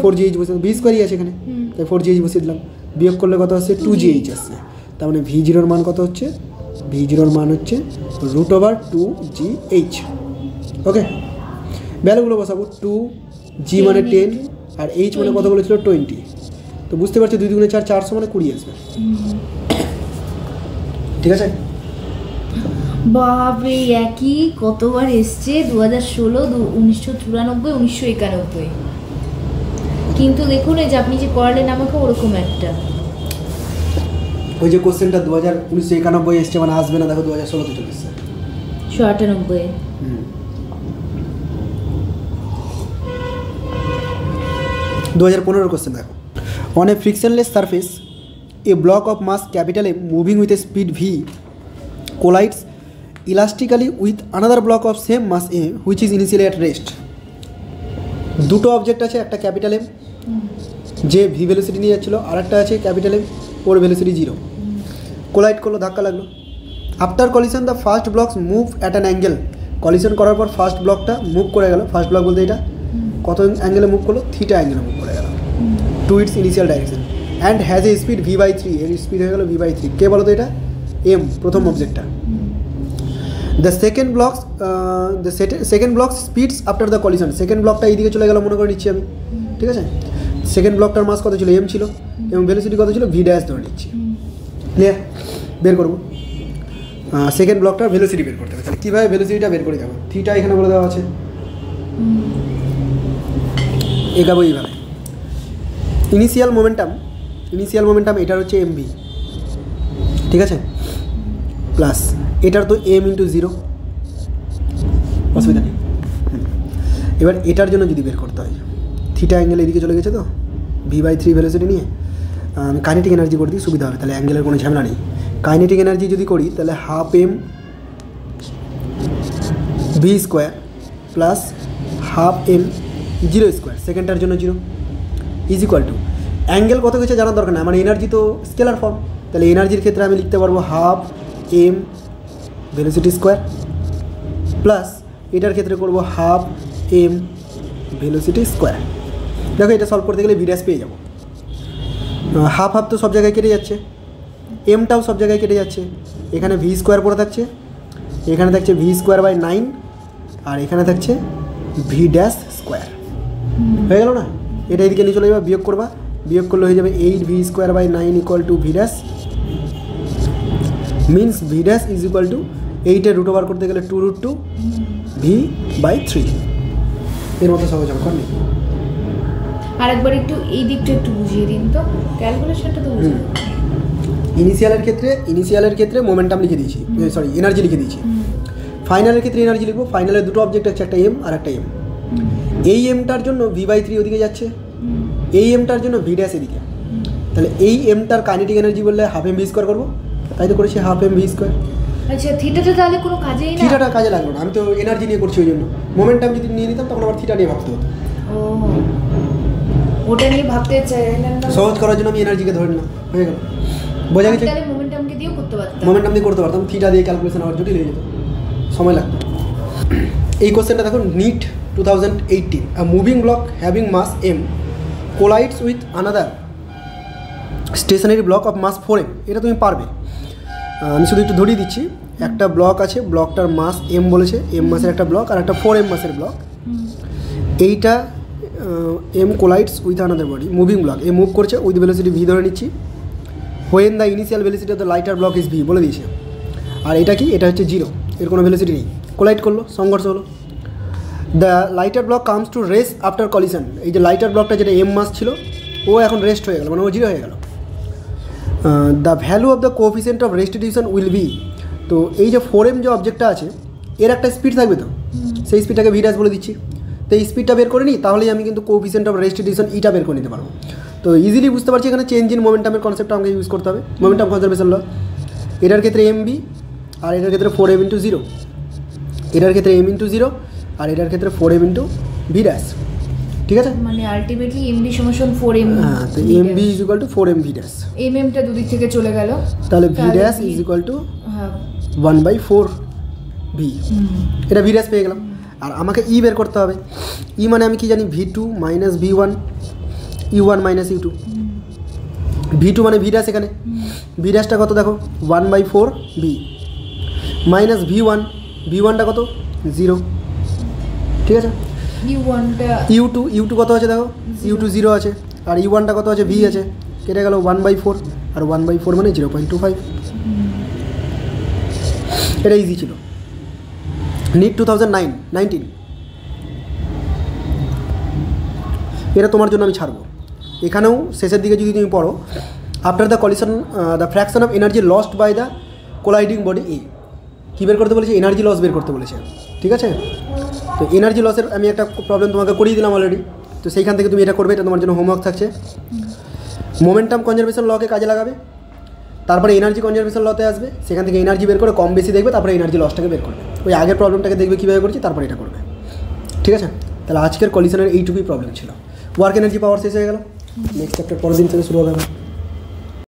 4gh বসে, ভি স্কোয়ারই আছে এখানে, তাই 4gh বসিয়ে দিলাম। বিয়োগ করলে কত আসছে? 2gh আসছে। তার মানে v0 মান কত হচ্ছে? v0 মান হচ্ছে √2gh। ওকে, ভ্যালুগুলো বসাবো। 2g মানে 10, আর h মানে কত বলেছিল? 20। তো বুঝতে পারছি 2 × 4 400 মানে 20 আসবে, ঠিক আছে। বাপরে, একই কতবার এসছে? 2016, 1994, 1991। কিন্তু দেখুন, এই যে আপনি যে পড়ালেন আমাকে, ওরকম একটা ওই যে কোশ্চেনটা 1991 এসছে, মানে আসবে না। দেখো 2016-তে চলে এসছে, 198। 2015 কোশ্চেন দেখো। On a frictionless surface a block of mass capital M moving with a speed v collides elastically with another block of same mass a which is initially at rest. দুটো অবজেক্ট আছে, একটা ক্যাপিটাল এম যে ভি ভেলোসিটি নিয়ে যাচ্ছিলো, আর একটা আছে ক্যাপিটাল এম, ওর ভেলোসিটি 0। কোলাইড করলো, ধাক্কা লাগলো। After collision the first blocks move at an angle. Collision করার পর ফার্স্ট ব্লকটা মুভ করে গেল। ফার্স্ট ব্লক বলতে এটা কত অ্যাঙ্গেলে মুভ করলো? থিটা অ্যাঙ্গেলে মুভ করে গেল to its initial direction, and has a speed v/3। এর স্পিড হয়ে গেল v/3। কে বলো তো এটা? এম, প্রথম অবজেক্টটা। The second block speeds after the collision. Second ব্লকটা এইদিকে চলে গেল মনে করে নিচ্ছি আমি, ঠিক আছে। সেকেন্ড ব্লকটার মাস কত ছিল? এম ছিল, এবং ভেলোসিটি কত ছিল? ভি ড্যাশ ধরে নিচ্ছি। ক্লিয়ার? বের করবো সেকেন্ড ব্লকটার ভেলোসিটি বের করতে হবে। তাহলে কীভাবে ভেলোসিটিটা বের করে যাবো? থিটা এখানে বলে দেওয়া আছে, এগাবো এইভাবে। ইনিশিয়াল মোমেন্টাম ইনিশিয়াল মোমেন্টাম এটার হচ্ছে এমভি, ঠিক আছে, প্লাস এটার তো এম ইন্টু 0, অসুবিধা নেই। এবার এটার জন্য যদি বের করতে হয়, থিটা অ্যাঙ্গেল এদিকে চলে গেছে তো v/3 ভেলোসিটি নিয়ে, আমি কাইনেটিক এনার্জি করে দিই সুবিধা হবে, তাহলে অ্যাঙ্গেলের কোনো ঝামেলা নেই। কাইনেটিক এনার্জি যদি করি তাহলে half M v square plus half M 0 square, সেকেন্ডটার জন্য 0 ইজ ইকুয়াল টু অ্যাঙ্গেল কত কিছু জানার দরকার না, মানে এনার্জি তো স্কেলার ফর্ম, তাহলে এনার্জির ক্ষেত্রে আমি লিখতে পারবো half m velocity square plus এটার ক্ষেত্রে করবো হাফ এম ভেলোসিটি স্কোয়ার। দেখো এটা সলভ করতে গেলে ভিডাস পেয়ে যাবো, হাফ হাফ তো সব জায়গায় কেটে যাচ্ছে, এমটাও সব জায়গায় কেটে যাচ্ছে, এখানে ভি স্কোয়ার পড়ে থাকছে, এখানে থাকছে ভি স্কোয়ার বাই 9 আর এখানে থাকছে ভি ড্যাশ স্কোয়ার, হয়ে গেল না? এটা এদিকে নিয়ে চলে যাবে, বিয়োগ করবা, বিয়োগ করলে হয়ে যাবে 8 v square by 9 equal to v dash, means v dash is equal to 8-এর রুট ওভার করতে গেলে 2√2 v/3, এর মতো সহজ অঙ্ক নেই। আরেকবার একটু এই দিকটা একটু বুঝিয়ে দিন তো, ক্যালকুলেশনটা তো বুঝিয়ে দিন। ইনিশিয়ালের ক্ষেত্রে মোমেন্টাম লিখে দিয়েছি, সরি এনার্জি লিখে দিয়েছি। ফাইনালের ক্ষেত্রে এনার্জি লিখবো, ফাইনালের দুটো অবজেক্ট আছে, একটা এম আর একটা এম। এই এমটার জন্য v/3 ওদিকে যাচ্ছে, এই এমটার জন্য ভি ড্যাশ এদিকে, তাহলে এই এমটার কাইনেটিক এনার্জি বললে হাফ এম ভি স্কোয়ার করবো, তাই তো করেছি হাফ এম ভি স্কোয়ার। আচ্ছা থিটাটা তাহলে কোনো কাজেই না? থিটাটা কাজে লাগলো না, আমি তো এনার্জি নিয়ে করছি ওই জন্য। মোমেন্টাম যদি নিয়ে নিতাম তখন আমার থিটা নিয়ে ভাবতে হতো। ও ওটা নিয়ে ভাবতে চাইলেন না, সহজ করার জন্য আমি এনার্জিকে ধরে নিলাম, হয়ে গেল। বোঝা গেছে? তাহলে মোমেন্টামকে দিয়েও করতে পারতাম, মোমেন্টাম দিয়ে করতে পারতাম, থিটা দিয়ে ক্যালকুলেশন আবার জটিল হয়ে যেত, সময় লাগতো। এই কোশ্চেনটা দেখো, NEET 2018, a moving block having mass m collides with another stationary block of mass 4m, এটা তুমি পারবে। আমি শুধু একটু ধরিয়ে দিচ্ছি, একটা ব্লক আছে, ব্লকটার মাস m বলেছে, m মাসের একটা ব্লক আর একটা 4m মাসের ব্লক, এইটা m collides with another body, moving block, A move করছে উইথ ভেলোসিটি v ধরে নিচ্ছি, when the initial velocity of the lighter block is v বলে দিয়েছে, আর এটা কি, এটা হচ্ছে 0, এর কোনো ভেলোসিটি নেই, কোলাইড করলো, সংঘর্ষ হলো। The lighter block comes to rest after collision, এই যে লাইটার ব্লকটা যেটা m মাস ছিল ও এখন রেস্ট হয়ে গেল, মানে ও 0 হয়ে গেল। The value of the coefficient of restitution will be, তো এই যে 4m যে অবজেক্টটা আছে এর একটা স্পিড থাকবে, তো সেই স্পিডটাকে ভি ড্যাশ বলে দিচ্ছি। তো এই স্পিডটা বের করে নিই, তাহলেই আমি কিন্তু কোএফিসিয়েন্ট অফ রেস্টিটিউশন ইটা বের করে নিতে পারবো। তো ইজিলি বুঝতে পারছি এখানে চেঞ্জ ইন মোমেন্টামের কনসেপ্টটা আমাকে ইউজ করতে হবে, মোমেন্টাম কনজারভেশন ল। এটার ক্ষেত্রে mv আর এটার ক্ষেত্রে 4m ইন্টু 0, এটার ক্ষেত্রে m ইন্টু 0 আর এটার ক্ষেত্রে 4m ইন্টু ভি ড্যাশ, ঠিক আছে? মানে আলটিমেটলি mv সমান 4m, হ্যাঁ, তো mv is equal two 4m V dash, টা দুদিক থেকে চলে গেল, তাহলে V dash is equal two 1/4 V, এটা ভি ড্যাশ পেয়ে গেলাম। আর আমাকে ই বের করতে হবে, ই মানে আমি কি জানি, v2 minus v1 u1 minus u2, v2 মানে ভি ড্যাশ, এখানে ভি ড্যাশটা কত দেখো 1/4 ভি মাইনাস v1টা কত 0, ঠিক আছে? u2 কত আছে দেখো, u2 0 আছে, আর u1টা কত আছে, v আছে, কেটে গেল 1/4, আর 1/4 মানে 0.25। এটা ইজি ছিল। নিট 2019, এটা তোমার জন্য আমি ছাড়বো। এখানেও শেষের দিকে যদি তুমি পড়ো, after the collision the fraction of energy lost by the colliding body a, কী বের করতে বলেছে, এনার্জি লস বের করতে বলেছে, ঠিক আছে? তো এনার্জি লসের আমি একটা প্রবলেম তোমাকে করিয়ে দিলাম অলরেডি, তো সেইখান থেকে তুমি এটা করবে, এটা তোমার জন্য হোমওয়ার্ক থাকছে। মোমেন্টাম কনজারভেশন লকে কাজে লাগাবে, তারপরে এনার্জি কনজারভেশন লতে আসবে, সেখান থেকে এনার্জি বের করে কম বেশি দেখবে, তারপরে এনার্জি লসটাকে বের করবে, ওই আগের প্রবলেমটাকে দেখবে কীভাবে করছি, তারপরে এটা করবে, ঠিক আছে? তাহলে আজকের কলিশনের এইটুকুই প্রবলেম ছিল। ওয়ার্ক এনার্জি পাওয়ার শেষ হয়ে গেল, নেক্সট চ্যাপ্টার পরের দিন থেকে শুরু হবে।